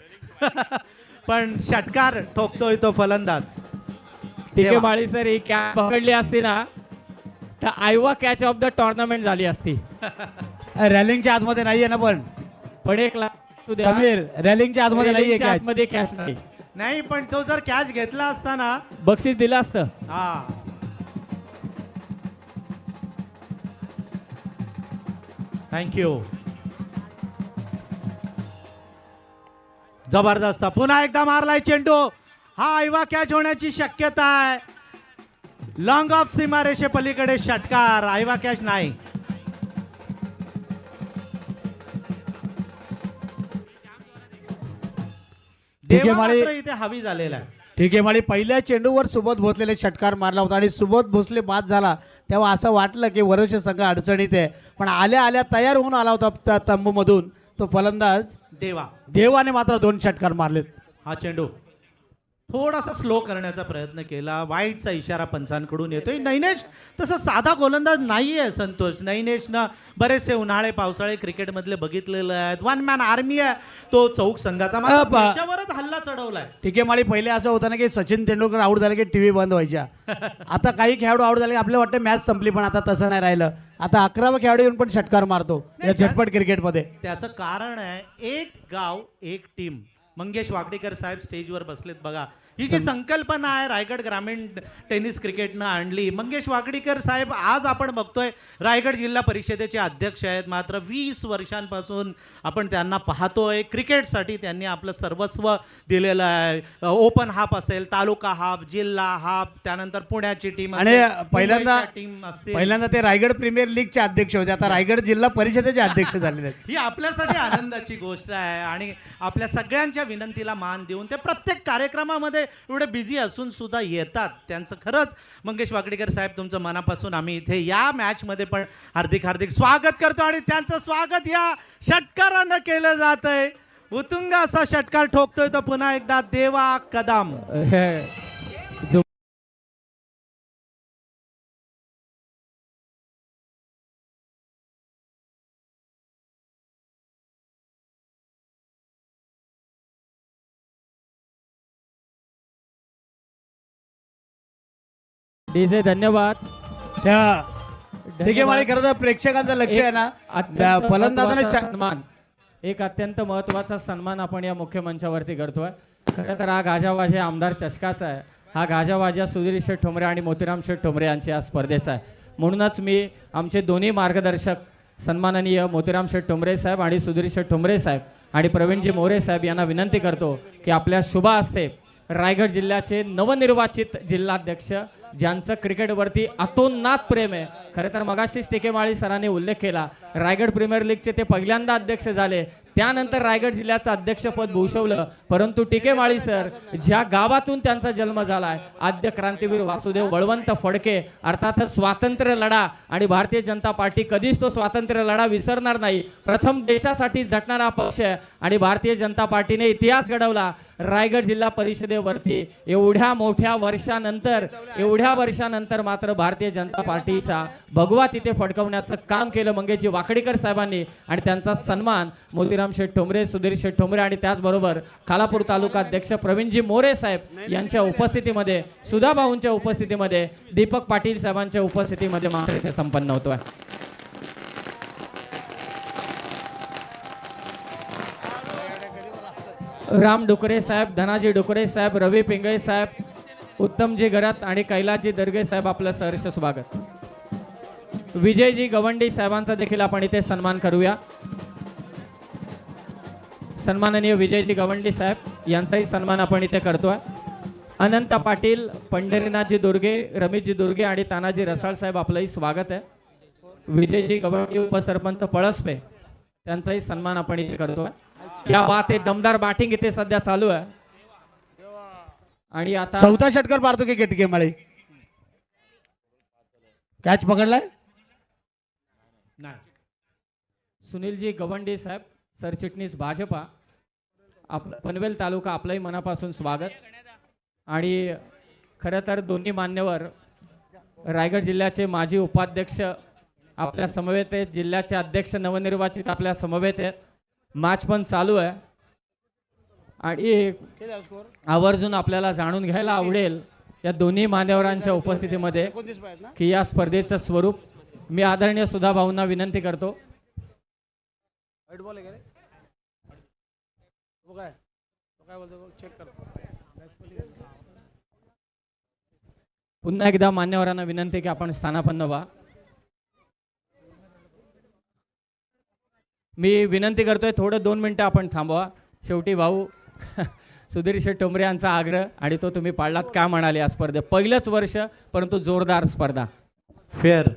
पण षटकार ठोकतोय तो फलंदाज. टिके माळी सर ही कॅच पकडली असती ना तर आयवा कॅच ऑफ द टुर्नामेंट झाली असती. रॅलिंगच्या आतमध्ये नाहीये ना पण एक लाख द्या. समीर रॅलिंगच्या आतमध्ये नाहीये रेलिंगच्या कॅच. आतमध्ये कॅच नाही. नाही पण तो जर कॅच घेतला असता ना. बक्षीस दिलं असतं. हा थँक्यू. जबरदस्त. पुन्हा एकदा मारलाय चेंडू. हा आयवा कॅच होण्याची शक्यता आहे. लॉंग ऑफ सीमारेषे पलीकडे षटकार. आयवा कॅच नाही. देवा माळी- मात्र इथे हवी झालेला आहे. ठीक आहे माळी. पहिल्या चेंडूवर सुबोध भोसलेने षटकार मारला होता आणि सुबोध भोसले बाद झाला तेव्हा असं वाटलं की वरोसे संघ अडचणीत आहे. पण आल्या आल्या तयार होऊन आला होता त्या तंबूमधून तो फलंदाज देवा. देवाने मात्र 2 षटकार मारलेत. हा चेंडू थोडासा स्लो करण्याचा प्रयत्न केला. वाईटचा इशारा पंचांकडून येतोय. नैनेश तसं साधा गोलंदाज नाही आहे संतोष. नैनेशनं बरेचसे उन्हाळे पावसाळे क्रिकेटमधले बघितलेले आहेत. वन मॅन आर्मी आहे तो चौक संघाचा. मात्र त्याच्यावरच हल्ला चढवलाय. ठीक आहे माळी, पहिले असं होतं ना की सचिन तेंडुलकर आऊट झाले की टीव्ही बंद व्हायच्या. आता काही खेळाडू आऊट झाले की आपल्याला वाटतं मॅच संपली, पण आता तसं नाही राहिलं. आता 11वा खेळाडू येऊन पण षटकार मारतो या झटपट क्रिकेटमध्ये. त्याचं कारण आहे एक गाव एक टीम. मंगेश वाकडेकर साहेब स्टेजवर बसलेत बघा. ही जी संकल्पना आहे रायगड ग्रामीण टेनिस क्रिकेटनं आणली. मंगेश वाकडेकर साहेब आज आपण बघतोय रायगड जिल्हा परिषदेचे अध्यक्ष आहेत. मात्र 20 वर्षांपासून आपण त्यांना पाहतोय. क्रिकेटसाठी त्यांनी आपलं सर्वस्व दिलेलं आहे. ओपन हाफ असेल, तालुका हाफ, जिल्हा हाफ, त्यानंतर पुण्याची टीम आणि पहिल्यांदा टीम असते. पहिल्यांदा ते रायगड प्रीमियर लीगचे अध्यक्ष होते, आता रायगड जिल्हा परिषदेचे अध्यक्ष झालेले आहेत. ही आपल्यासाठी आनंदाची गोष्ट आहे आणि आपल्या सगळ्यांच्या विनंतीला मान देऊन ते प्रत्येक कार्यक्रमामध्ये एवढे बिझी असून सुद्धा येतात. त्यांचं खरंच मंगेश वाकडेकर साहेब तुमचं मनापासून आम्ही इथे या मॅचमध्ये पण हार्दिक हार्दिक स्वागत करतो आणि त्यांचं स्वागत या षटकारानं केलं जात आहे. उतुंग असा षटकार ठोकतोय तो पुन्हा एकदा देवा कदम. डीजे धन्यवाद. त्या ठीक आहे माळी, खरं तर प्रेक्षकांचं लक्ष आहे ना फलंदाजाने सन्मान, एक अत्यंत महत्त्वाचा सन्मान आपण या मुख्य मंचावरती करतोय. खरं तर हा गाजावाजा आमदार चषकाचा आहे. हा गाजावाजा सुधीर शेठ ठोंबरे आणि मोतीराम शेठ ठोंबरे यांच्या या स्पर्धेचा आहे. म्हणूनच मी आमचे दोन्ही मार्गदर्शक सन्माननीय मोतीराम शेठ ठोंबरे साहेब आणि सुधीर शेठ ठोंबरे साहेब आणि प्रवीणजी मोरे साहेब यांना विनंती करतो की आपल्या शुभ हस्ते रायगड जिल्ह्याचे नवनिर्वाचित जिल्हाध्यक्ष ज्यांचं क्रिकेटवरती अतोनात प्रेम आहे. खरं तर मगाशीच टिकेमाळी सरांनी उल्लेख केला, रायगड प्रीमियर लीगचे ते पहिल्यांदा अध्यक्ष झाले, त्यानंतर रायगड जिल्ह्याचं अध्यक्षपद भूषवलं. परंतु टिकेमाळी सर ज्या गावातून त्यांचा जन्म झाला आहे, आद्य क्रांतीवीर वासुदेव बळवंत फडके, अर्थातच स्वातंत्र्य लढा, आणि भारतीय जनता पार्टी कधीच तो स्वातंत्र्य लढा विसरणार नाही. प्रथम देशासाठी झटणारा पक्ष आहे आणि भारतीय जनता पार्टीने इतिहास घडवला. रायगड जिल्हा परिषदेवरती एवढ्या मोठ्या वर्षानंतर मात्र भारतीय जनता पार्टीचा भगवा तिथे फडकवण्याचं काम केलं मंगेशजी वाकडेकर साहेबांनी आणि त्यांचा सन्मान मोतीराम शेठ ठोंबरे, सुधीर शेठ ठोंबरे आणि त्याचबरोबर खालापूर तालुका अध्यक्ष प्रवीणजी मोरे साहेब यांच्या उपस्थितीमध्ये, सुधाभाऊंच्या उपस्थितीमध्ये, दीपक पाटील साहेबांच्या उपस्थितीमध्ये मात्र इथे संपन्न होतोय. राम डुकरे साहेब, धनाजी डुकरे साहेब, रवी पिंगळे साहेब, उत्तमजी गरत आणि कैलासजी दर्गे साहेब आपलं सहर्ष स्वागत. विजयजी गवंडी साहेबांचा देखील आपण इथे सन्मान करूया. सन्माननीय विजयजी गवंडी साहेब यांचाही सन्मान आपण इथे करतोय. अनंत पाटील, पंढरीनाथजी दुर्गे, रमेशजी दुर्गे आणि तानाजी रसाळ साहेब आपलंही स्वागत आहे. विजयजी गवंडी उपसरपंच पळसपे त्यांचाही सन्मान आपण इथे करतोय. क्या बात आहे, दमदार बॅटिंग इथे सध्या चालू आहे. आणि आता चौथा षटकार मारतो की टिके माळी, कॅच पकडलाय नाही. सुनीलजी गवंडी साहेब, सरचिटणीस भाजपा, पनवेल तालुका, आपलंही मनापासून स्वागत. आणि खरं तर दोन्ही मान्यवर रायगड जिल्ह्याचे माजी उपाध्यक्ष आपल्या समवेत आहेत, जिल्ह्याचे अध्यक्ष नवनिर्वाचित आपल्या समवेत आहेत. मॅच पण चालू आहे आणि आवर्जून आपल्याला जाणून घ्यायला आवडेल या दोन्ही मान्यवरांच्या उपस्थितीमध्ये की या स्पर्धेचं स्वरूप. मी आदरणीय सुधाभाऊंना विनंती करतो. पुन्हा एकदा मान्यवरांना विनंती की आपण स्थानापन्न व्हा. मी विनंती करतोय थोडं 2 मिनिटं आपण थांबवा. शेवटी भाऊ सुधीर शेठ ठोंबरे यांचा आग्रह आणि तो तुम्ही पाळलात. काय म्हणाले या स्पर्धेत? पहिलंच वर्ष परंतु जोरदार स्पर्धा. फेअर.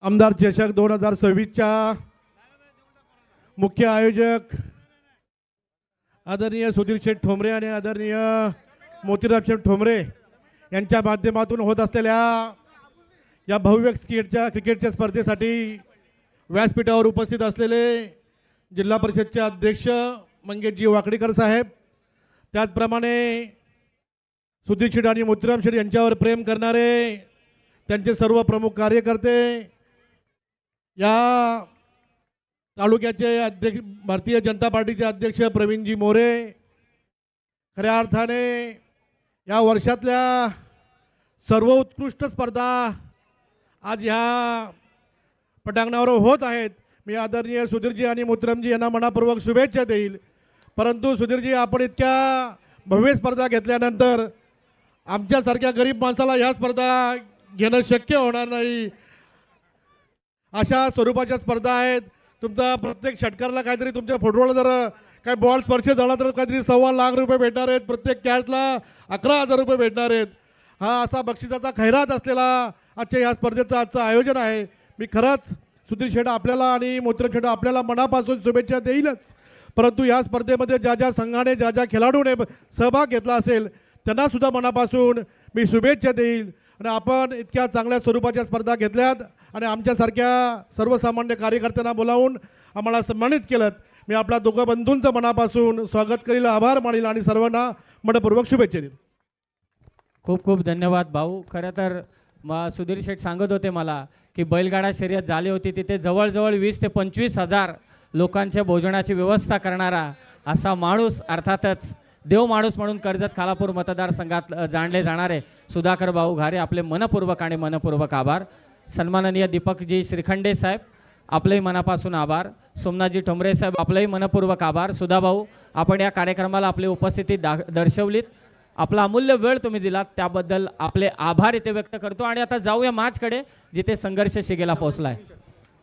आमदार चषक 2026च्या मुख्य आयोजक आदरणीय सुधीर शेठ ठोंबरे आणि आदरणीय मोतीराम शेठ ठोंबरे यांच्या माध्यमातून होत असलेल्या या भव्य क्रिकेटच्या स्पर्धेसाठी व्यासपीठावर उपस्थित असलेले जिल्हा परिषदचे अध्यक्ष मंगेशजी वाकडीकर साहेब, त्याचप्रमाणे सुधीर शेठ आणि मोतीराम शेठ यांच्यावर प्रेम करणारे त्यांचे सर्व प्रमुख कार्यकर्ते, या तालुक्याचे अध्यक्ष, भारतीय जनता पार्टीचे अध्यक्ष प्रवीणजी मोरे, खऱ्या अर्थाने या वर्षातल्या सर्व उत्कृष्ट स्पर्धा आज ह्या पटांगणावर होत आहेत. मी आदरणीय सुधीरजी आणि मोतीरामजी यांना मनापूर्वक शुभेच्छा देईल. परंतु सुधीरजी, आपण इतक्या भव्य स्पर्धा घेतल्यानंतर आमच्यासारख्या गरीब माणसाला ह्या स्पर्धा घेणं शक्य होणार नाही. अशा स्वरूपाच्या स्पर्धा आहेत. तुमचा प्रत्येक षटकारला काहीतरी, तुमच्या फुटबॉल जर काय बॉल स्पर्श झाला तर काहीतरी 1.25 लाख रुपये भेटणार आहेत. प्रत्येक कॅचला 11,000 रुपये भेटणार आहेत. हा असा बक्षिसाचा खैरात असलेला आजच्या या स्पर्धेचं आजचं आयोजन आहे. मी खरंच सुधीर शेठ आपल्याला आणि मोतीराम शेठ आपल्याला मनापासून शुभेच्छा देईलच. परंतु या स्पर्धेमध्ये ज्या ज्या संघाने, ज्या ज्या खेळाडूने सहभाग घेतला असेल त्यांनासुद्धा मनापासून मी शुभेच्छा देईल. आणि आपण इतक्या चांगल्या स्वरूपाच्या स्पर्धा घेतल्यात आणि आमच्यासारख्या सर्वसामान्य कार्यकर्त्यांना बोलावून आम्हाला सन्मानित केलं. मी आपल्या दोघं बंधूंचं मनापासून स्वागत करील, आभार मानील आणि सर्वांना मनपूर्वक शुभेच्छा देईल. खूप खूप धन्यवाद भाऊ. खरं तर सुधीर शेठ सांगत होते मला की बैलगाडा शर्यत झाली होती, तिथे जवळजवळ 20 ते 25 हजार लोकांच्या भोजनाची व्यवस्था करणारा असा माणूस, अर्थातच देव माणूस म्हणून कर्जत खालापूर मतदारसंघात जाणले जाणारे सुधाकर भाऊ घारे, आपले मनपूर्वक आणि मनपूर्वक आभार. सन्माननीय दीपकजी श्रीखंडे साहेब, आपलेही मनापासून आभार. सोमनाथजी ठोंबरे साहेब, आपलेही मनपूर्वक आभार. सुधाभाऊ, आपण या कार्यक्रमाला आपली उपस्थिती दर्शवलीत, आपला अमूल्य वेळ तुम्ही दिलात त्याबद्दल आपले आभार इथे व्यक्त करतो. आणि आता जाऊया मॅचकडे, जिथे संघर्ष शिगेला पोहोचलाय.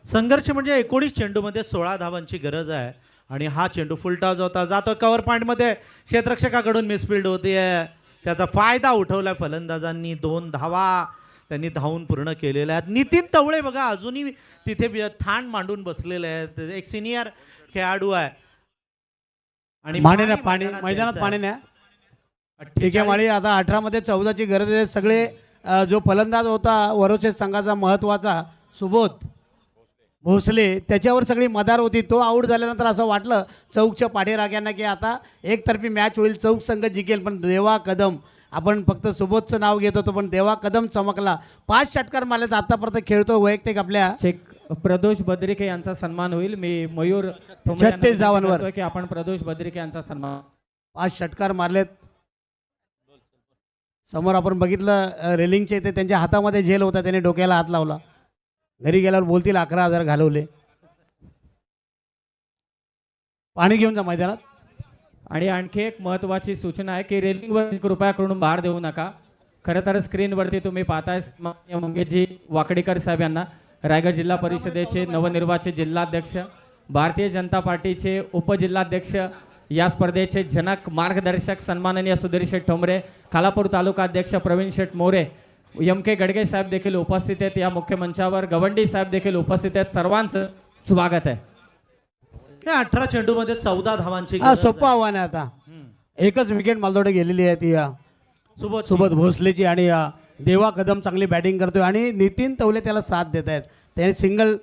संघर्ष म्हणजे 19 चेंडूमध्ये 16 धावांची गरज आहे आणि हा चेंडू फुलटॉस होता, जातो कव्हर पॉईंटमध्ये, क्षेत्ररक्षकाकडून मिसफिल्ड होतीये. त्याचा फायदा उठवलाय फलंदाजांनी. 2 धावा त्यांनी धावून पूर्ण केलेल्या आहेत. नितीन तवळे बघा अजूनही तिथे ठाण मांडून बसलेले आहेत. एक सिनियर खेळाडू आहे. आणि मैदानात पाणी न्या. ठीक आहे माळी, आता 18 मध्ये 14ची गरज आहे. सगळे जो फलंदाज होता वरोसे संघाचा महत्त्वाचा सुबोध भोसले, त्याच्यावर सगळी मदार होती. तो आऊट झाल्यानंतर असं वाटलं चौकच्या पाठीराग्यांना की आता एकतर्फी मॅच होईल, चौक संघ जिंकेल. पण देवा कदम, आपण फक्त सुबोधचं नाव घेत होतो पण देवा कदम चमकला. 5 षटकार मारले, आतापर्यंत खेळतो वैयक्तिक आपल्या चेक प्रदोष बद्रिके यांचा सन्मान होईल. मी मयूर 36 धावांवर की आपण प्रदोष बद्रिके यांचा सन्मान. 5 षटकार मारलेत. समोर आपण बघितलं रेलिंगचे इथे त्यांच्या हातामध्ये झेल होता, त्याने डोक्याला हात लावला. घरी गेल्यावर बोलतील 11,000 घालवले. पाणी घेऊन जा मैदानात. आणि आणखी एक महत्त्वाची सूचना आहे की रेलिंगवर कृपया करून बाहेर देऊ नका. खरं तर स्क्रीनवरती तुम्ही पाहताय माननीय मंगेशजी वाकडीकर साहेब यांना, रायगड जिल्हा परिषदेचे नवनिर्वाचित जिल्हाध्यक्ष, भारतीय जनता पार्टीचे उपजिल्हाध्यक्ष, या स्पर्धेचे जनक मार्गदर्शक सन्माननीय सुधीर शेठ ठोंबरे, खालापूर तालुका अध्यक्ष प्रवीण शेठ मोरे, MK गडगे साहेब देखील उपस्थित आहेत. या मुख्य मंचावर गवंडी साहेब देखील उपस्थित आहेत. सर्वांचं स्वागत आहे. 18 चेंडूमध्ये 14 धावांची हा सोपं आव्हान आहे. आता एकच विकेट मालदोडे गेलेली आहे ती सुबोध भोसलेची. आणि देवा कदम चांगली बॅटिंग करतोय आणि नितीन तवले त्याला साथ देत आहेत. त्याने सिंगल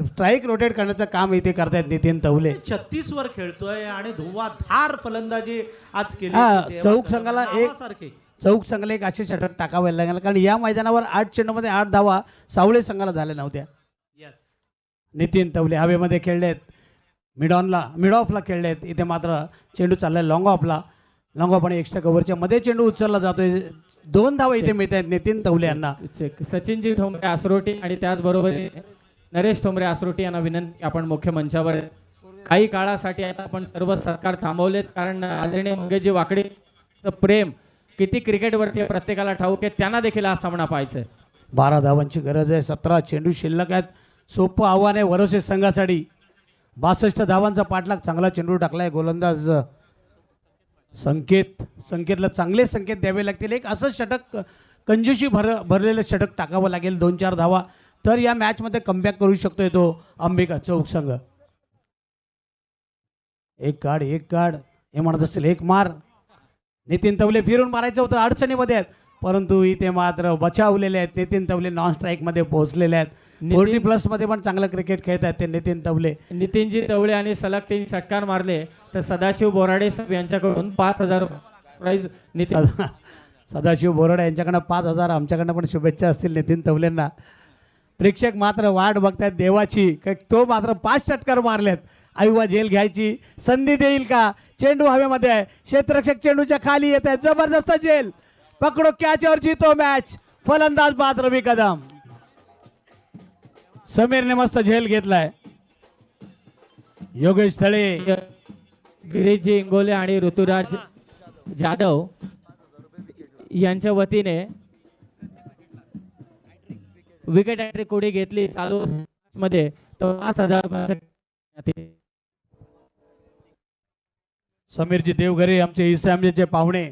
स्ट्राईक रोटेट करण्याचं काम इथे करतायत नितीन तवले. 36 वर खेळतोय आणि धुवाधार फलंदाजी आज केली. चौक संघाला चौक संघाला एक असे षटक टाकावे लागेल, कारण या मैदानावर 8 चेंडूमध्ये 8 धावा सावळे संघाला झाल्या नव्हत्या. नितीन तवले हवेमध्ये खेळलेत, मिड ऑफला खेळलेत. इथे मात्र चेंडू चाललाय लॉंग ऑफला. लॉंग ऑफ आणि एक्स्ट्रा कव्हरच्या मध्ये चेंडू उचलला जातोय. 2 धावा इथे मिळत आहेत नितीन तवले यांना. सचिनजी ठोंबरे आसरोटी आणि त्याचबरोबर नरेश ठोंबरे आसरोटी यांना विनंती, आपण मुख्य मंचावर काही काळासाठी आता आपण सर्व सरकार थांबवलेत, कारण आदरणीय मंगेशजी वाकडीचं प्रेम किती क्रिकेटवरती प्रत्येकाला ठाऊक आहे. त्यांना देखील हा सामना पाहायचा आहे. 12 धावांची गरज आहे. 17 चेंडू शिल्लक आहेत. सोपं आव्हान आहे वरोसे संघासाठी. 62 धावांचा पाठलाग. चांगला चेंडू टाकलाय गोलंदाज संकेतला चांगले संकेत द्यावे लागतील. एक असं षटक कंजूशी भरलेलं षटक टाकावं लागेल. 2-4 धावा तर या मॅचमध्ये कमबॅक करू शकतोय तो अंबिका चौक संघ. एक काढ हे म्हणत असेल एक मार. नितीन तवले फिरून मारायचं होतं, अडचणीमध्ये आहेत. परंतु इथे मात्र बचावलेले आहेत. नितीन तवले नॉन स्ट्राईकमध्ये पोहोचलेले आहेत. 40+ मध्ये पण चांगलं क्रिकेट खेळत आहेत ते नितीन तवले. नितीनजी तवळे आणि सलग 3 षटकार मारले तर सदाशिव बोराडे साहेब यांच्याकडून 5,000 प्राइज नितीन सदाशिव बोराडे यांच्याकडनं 5,000, आमच्याकडनं पण शुभेच्छा असतील नितीन तवलेंना. प्रेक्षक मात्र वाट बघतायत देवाची, तो मात्र 5 षटकार मारलेत. आयुवा झेल घ्यायची संधी देईल का? चेंडू हवेमध्ये आहे, क्षेत्ररक्षक चेंडूच्या खाली येत आहे, जबरदस्त झेल, पकडो कॅच और जीतो मॅच. फलंदाज बाद रवी कदम. समीरने मस्त झेल घेतलाय. योगेश थळे, गिरीजी इंगोले आणि ऋतुराज जाधव यांच्या वतीने विकेट हॅट्रिक कोडी घेतली चालू मध्ये, तर 5,000 रुपयांचे समीरजी देवघरे आमचे इस्लामचे पाहुणे,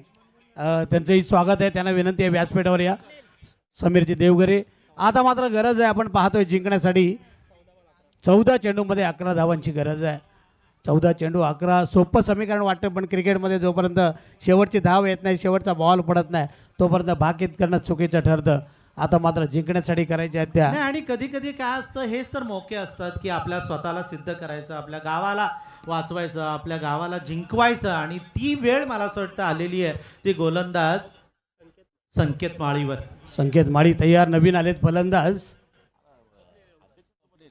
त्यांचंही स्वागत आहे. त्यांना विनंती आहे व्यासपीठावर या. समीरजी देवघरे. आता मात्र गरज आहे, आपण पाहतोय जिंकण्यासाठी 14 चेंडूमध्ये 11 धावांची गरज आहे. 14 चेंडू 11 सोपं समीकरण वाटतं, पण क्रिकेटमध्ये जोपर्यंत शेवटची धाव येत नाही, शेवटचा बॉल पडत नाही, तोपर्यंत भाकीत करणं चुकीचं ठरतं. आता मात्र जिंकण्यासाठी करायच्या आहेत त्या. नाही, आणि कधी कधी काय असतं, हेच तर मौके असतात की आपल्या स्वतःला सिद्ध करायचं, आपल्या गावाला वाचवायचं, आपल्या गावाला जिंकवायचं. आणि ती वेळ मला असं वाटतं आलेली आहे. ती गोलंदाज संकेत माळीवर. संकेत माळी तयार. नवीन आलेत फलंदाज.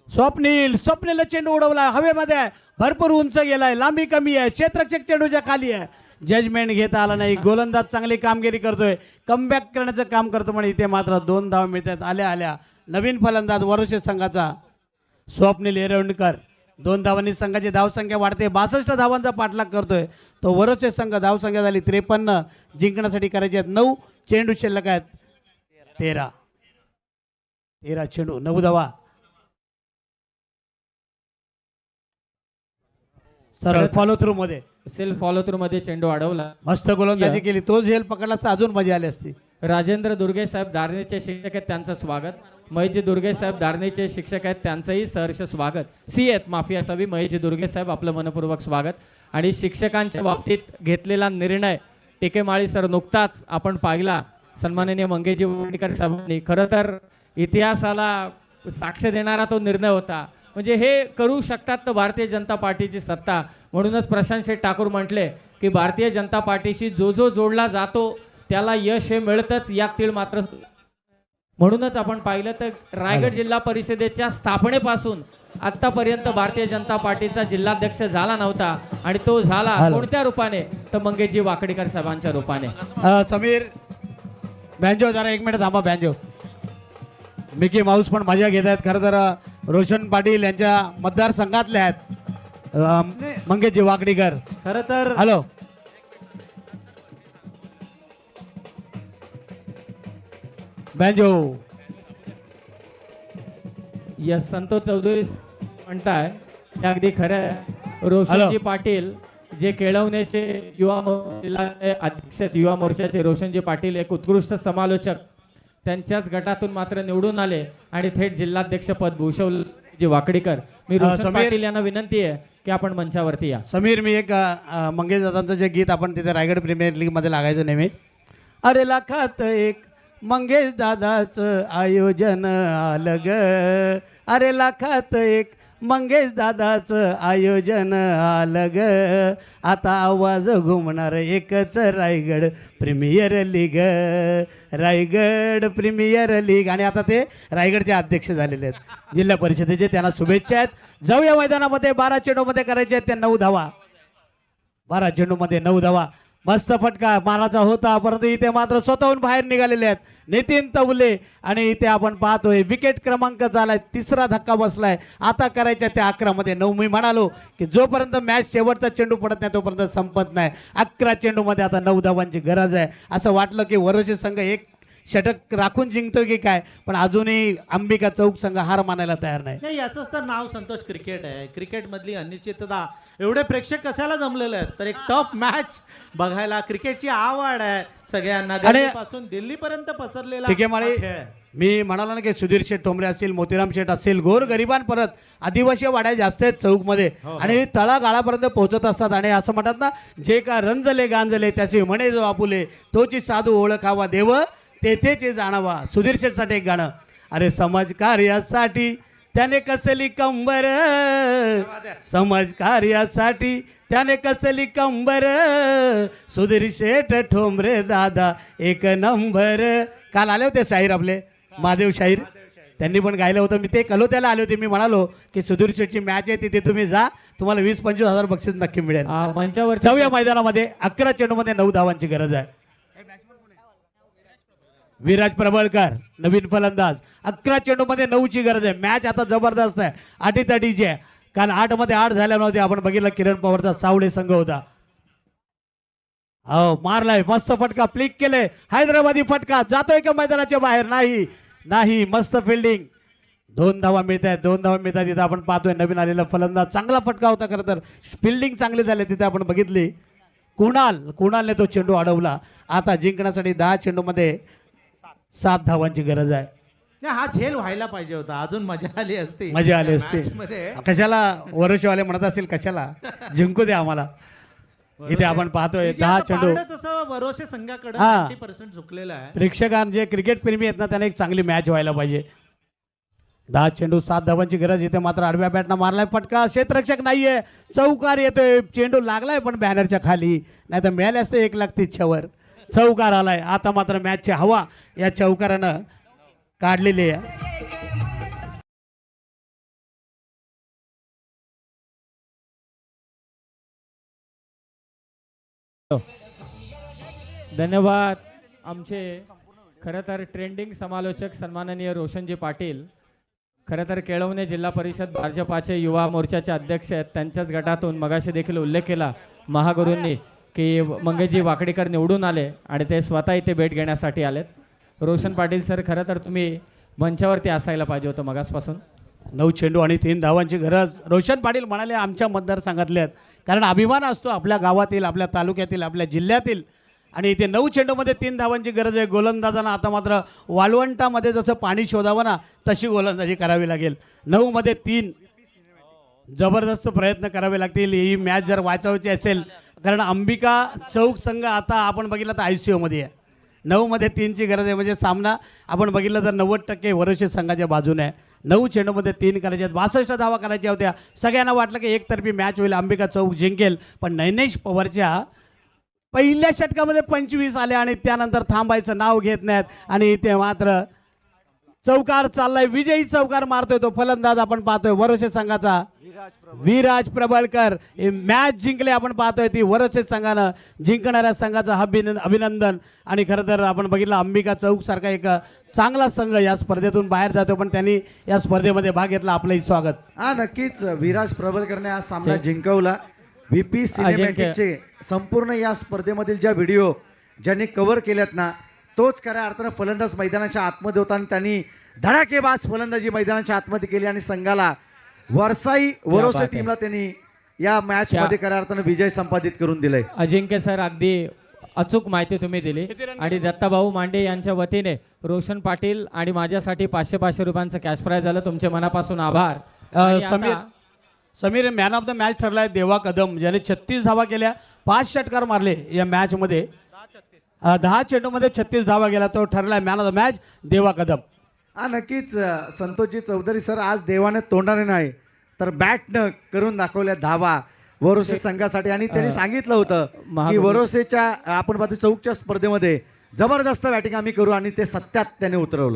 स्वप्नील चेंडू उडवला हवेमध्ये आहे, भरपूर उंच गेलाय, लांबी कमी आहे, क्षेत्ररक्षक चेंडूच्या खाली आहे. जजमेंट घेता आला नाही. गोलंदाज चांगली कामगिरी करतोय, कमबॅक करण्याचं काम करतो, पण इथे मात्र 2 धाव मिळतात. आल्या नवीन फलंदाज वरोशे संघाचा स्वप्नील एरवणकर. 2 धावांनी संघाची धावसंख्या वाढते. 62 धावांचा पाठलाग करतोय तो वरोशे संघ. धावसंख्या झाली 53. जिंकण्यासाठी करायचे आहेत 9 चेंडू शिल्लक आहेत. 13 चेंडू 9 धावा. सरळ फॉलो थ्रू मध्ये, सेल्फ फॉलो थ्रू मध्ये चेंडू अडवला. मस्त गोलंदाजी केली. तो झेल पकडला तर अजून मजा आली असती. राजेंद्र दुर्गे साहेब दारणीचे शिक्षक आहेत, त्यांचं स्वागत. महेशजी दुर्गे साहेब दारणीचे शिक्षक आहेत, त्यांचंही सहर्ष स्वागत. आहेत माफी असावी. महेशजी दुर्गे साहेब आपलं मनपूर्वक स्वागत. आणि शिक्षकांच्या बाबतीत घेतलेला निर्णय टिकेमाळी सर नुकताच आपण पाहिला. सन्माननीय मंगेशजी वडीकर साहेबांनी, खरं तर इतिहासाला साक्ष देणारा तो निर्णय होता. म्हणजे हे करू शकतात तर भारतीय जनता पार्टीची सत्ता. म्हणूनच प्रशांत शेठ ठाकूर म्हटले की भारतीय जनता पार्टीशी जो जोडला जातो त्याला यश हे मिळतच, यात तीळ मात्र. म्हणूनच आपण पाहिलं तर रायगड जिल्हा परिषदेच्या स्थापनेपासून आतापर्यंत भारतीय जनता पार्टीचा जिल्हाध्यक्ष झाला नव्हता, आणि तो झाला कोणत्या रूपाने? तर मंगेशजी वाकडीकर साहेबांच्या रूपाने. समीर बँजो, जरा 1 मिनिट थांबा. बँजो मिकी माऊस पण मजा घेत आहेत. खरं तर रोशन पाटील यांच्या मतदारसंघातले आहेत मंगेशजी वाकडीकर. खरं तर hello, banjo. Yes, Santosh Chaudhari म्हणताय ते अगदी खरं आहे. रोशनजी पाटील जे केळवण्याचे युवा मोर्चाचे अध्यक्ष आहेत, युवा मोर्चाचे रोशनजी पाटील एक उत्कृष्ट समालोचक, त्यांच्याच गटातून मात्र निवडून आले आणि थेट जिल्हाध्यक्ष पद भूषवले वाकडीकर. मी रोशन पाटील यांना विनंती आहे की आपण मंचावरती या. समीर, मी एक मंगेश दादांचं जे गीत आपण तिथे रायगड प्रीमियर लीग मध्ये लागायचं नेहमी. अरे लाखात एक मंगेश दादाचं आयोजन आलं ग, अरे लाखात एक मंगेश दादाचं आयोजन आलं ग, आता आवाज घुमणार एकच Raigad premier league, Raigad premier league. आणि आता ते रायगडचे अध्यक्ष झालेले आहेत जिल्हा परिषदेचे. त्यांना शुभेच्छा आहेत. जाऊया मैदानामध्ये. 12 चेंडूमध्ये करायचे आहेत ते 9 धावा. 12 चेंडूमध्ये 9 धावा. मस्त फटका माराचा होता, परंतु इथे मात्र स्वतःहून बाहेर निघालेले आहेत नितीन तवले. आणि इथे आपण पाहतोय विकेट क्रमांक झालाय 3रा धक्का बसलाय. आता करायच्या त्या 11 मध्ये 9. मी म्हणालो की जोपर्यंत मॅच शेवटचा चेंडू पडत नाही तोपर्यंत संपत नाही. 11 चेंडूमध्ये आता 9 धावांची गरज आहे. असं वाटलं की वरोशी संघ एक षटक राखून जिंकतोय की काय, पण अजूनही अंबिका चौक संघ हार मानायला तयार नाही. नाही, याचंच तर नाव संतोष क्रिकेट आहे. क्रिकेटमधली अनिश्चितता. एवढे प्रेक्षक कशाला जमलेले आहेत? तर एक टफ मॅच बघायला. क्रिकेटची आवड आहे सगळ्यांना, गल्लीपासून दिल्लीपर्यंत पसरलेला टिकेमाळी. खेळ आहे. मी म्हणालो ना की सुधीर शेठ टोंबरे असतील, मोतीराम शेठ असतील, गोर गरिबां परत आदिवासी वाड्या जास्त आहेत चौकमध्ये, आणि तळागाळापर्यंत पोहोचत असतात. आणि असं म्हणतात ना, जे का रंजले गांजले त्याचे म्हणे जो आपुले, तोची साधू ओळखावा देव तेथेच जाणावा. सुधीर शेठसाठी एक गाणं. अरे समाज कार्यासाठी त्याने कसली कंबर, समाज कार्यासाठी त्याने कसली कंबर, सुधीर शेठ ठोंबरे दादा एक नंबर. काल आले होते शाहीर आपले महादेव शाहीर, त्यांनी पण गायलं होतं. मी ते कलोत्याला आले होते. मी म्हणालो की सुधीर शेठची मॅच आहे तिथे तुम्ही जा, तुम्हाला 20-25 हजार बक्षीस नक्की मिळेल. मंचावर जाऊया मैदानामध्ये. 11 चेंडूमध्ये 9 धावांची गरज आहे. विराज प्रबळकर नवीन फलंदाज. 11 चेंडूमध्ये 9ची गरज आहे. मॅच आता जबरदस्त आहे, आटीतटीची आहे. काल 8 मध्ये 8 झाल्या नव्हते. आपण बघितलं किरण पवारचा सावळे संघ होता. हो मारलाय मस्त फटका, फ्लिक केले. हैदराबादी फटका जातोय का मैदानाच्या बाहेर? नाही नाही, मस्त फिल्डिंग. 2 धावा मिळत आहेत, 2 धावा मिळत आहेत. तिथं आपण पाहतोय नवीन आलेला फलंदाज, चांगला फटका होता. खरं तर फिल्डिंग चांगली झाली तिथे आपण बघितली. कुणालने तो चेंडू अडवला. आता जिंकण्यासाठी 10 चेंडूमध्ये 7 धावांची गरज आहे. नाही, हा झेल व्हायला पाहिजे होता, अजून मजा आली असती. मजा आली असती. मध्ये कशाला वरशवाले म्हणत असेल कशाला, जिंकू द्या आम्हाला. इथे आपण पाहतोय 10 चेंडू. तसं भरोसे संघाकडे हा. 90% झुकलेलं आहे. प्रेक्षकांना जे क्रिकेट प्रेमी आहेत ना त्यांना एक चांगली मॅच व्हायला पाहिजे. 10 चेंडू 7 धावांची गरज. इथे मात्र आडव्या बॅटनं मारलाय फटका. क्षेत्ररक्षक नाहीये, चौकार येतोय. चेंडू लागलाय पण बॅनरच्या खाली, नाही तर मिळाले असते 1,30,000 वर. चौकार आलाय. आता मात्र मॅचची हवा या चौकारानं काढलेली आहे. धन्यवाद. आमचे खरं तर ट्रेंडिंग समालोचक सन्माननीय रोशनजी पाटील, खरं तर केळवणे जिल्हा परिषद भाजपाचे युवा मोर्चाचे अध्यक्ष आहेत. त्यांच्याच गटातून मगाशी देखील उल्लेख केला महागुरूंनी की मंगेशजी वाकडीकर निवडून आले आणि ते स्वतः इथे भेट घेण्यासाठी आलेत. रोशन पाटील सर, खरं तर तुम्ही मंचावरती असायला पाहिजे होतं मगासपासून. 9 चेंडू आणि 3 धावांची गरज. रोशन पाटील म्हणाले आमच्या मतदारसंघातले आहेत, कारण अभिमान असतो आपल्या गावातील, आपल्या तालुक्यातील, आपल्या जिल्ह्यातील. आणि इथे 9 चेंडूमध्ये 3 धावांची गरज आहे. गोलंदाजांना आता मात्र वाळवंटामध्ये जसं पाणी शोधावं ना तशी गोलंदाजी करावी लागेल. 9 मध्ये 3 जबरदस्त प्रयत्न करावे लागतील ही मॅच जर वाचावायची असेल, कारण अंबिका चौक संघ आता आपण बघितलं तर ICU मध्ये आहे. 9 मध्ये 3ची गरज आहे. म्हणजे सामना आपण बघितलं तर 90% वरोशे संघाच्या बाजूने आहे. 9 चेंडूमध्ये 3 करायचे आहेत. 62 धावा करायच्या होत्या. सगळ्यांना वाटलं की एकतर्फी मॅच होईल, अंबिका चौक जिंकेल. पण नैनेश पवारच्या पहिल्या षटकामध्ये 25 आले आणि त्यानंतर थांबायचं नाव घेत नाहीत. आणि इथे मात्र चौकार चाललाय, विजयी चौकार मारतोय तो फलंदाज आपण पाहतोय वरोशे संघाचा विराज प्रबळकर. हे मॅच जिंकले आपण पाहतोय ती वरोशे संघानं. जिंकणाऱ्या संघाचं अभिनंदन. आणि खरं तर आपण बघितलं अंबिका चौक सारखा एक चांगला संघ या स्पर्धेतून बाहेर जातो, पण त्यांनी या स्पर्धेमध्ये भाग घेतला. आपलंही स्वागत. हा नक्कीच विराज प्रबळकरने आज सामना जिंकवला. VP सिनेमॅटिकचे संपूर्ण या स्पर्धेमधील ज्या व्हिडिओ ज्यांनी कव्हर केल्यात ना, तोच खऱ्या अर्थानं फलंदाज मैदानाच्या आतमध्ये होता आणि त्यांनी धडाकेबाज फलंदाजी मैदानाच्या आतमध्ये केली आणि संघाला वरसाई वरोसे टीमला त्यांनी या मॅच मध्ये खऱ्या अर्थानं विजय संपादित करून दिलाय. अजिंक्य सर, अगदी अचूक माहिती तुम्ही दिली. आणि दत्ताभाऊ मांडे यांच्या वतीने रोशन पाटील आणि माझ्यासाठी 500 रुपयांचं कॅश प्राइज झालं. तुमचे मनापासून आभार. आणि Sameer man of the match ठरलाय देवा कदम, ज्याने 36 धावा केल्या, 5 षटकार मारले या मॅच मध्ये. 10 चेंडूमध्ये 36 धावा गेला, तो ठरलाय मॅन ऑफ द मॅच देवा कदम. हा नक्कीच संतोषजी चौधरी सर, आज देवाने तोंडाने नाही तर बॅटनं करून दाखवल्या धावा वरोसे संघासाठी. आणि त्यांनी सांगितलं होतं की वरोसेच्या आपण पाहतो चौकच्या स्पर्धेमध्ये जबरदस्त बॅटिंग आम्ही करू आणि ते सत्यात त्याने उतरवलं.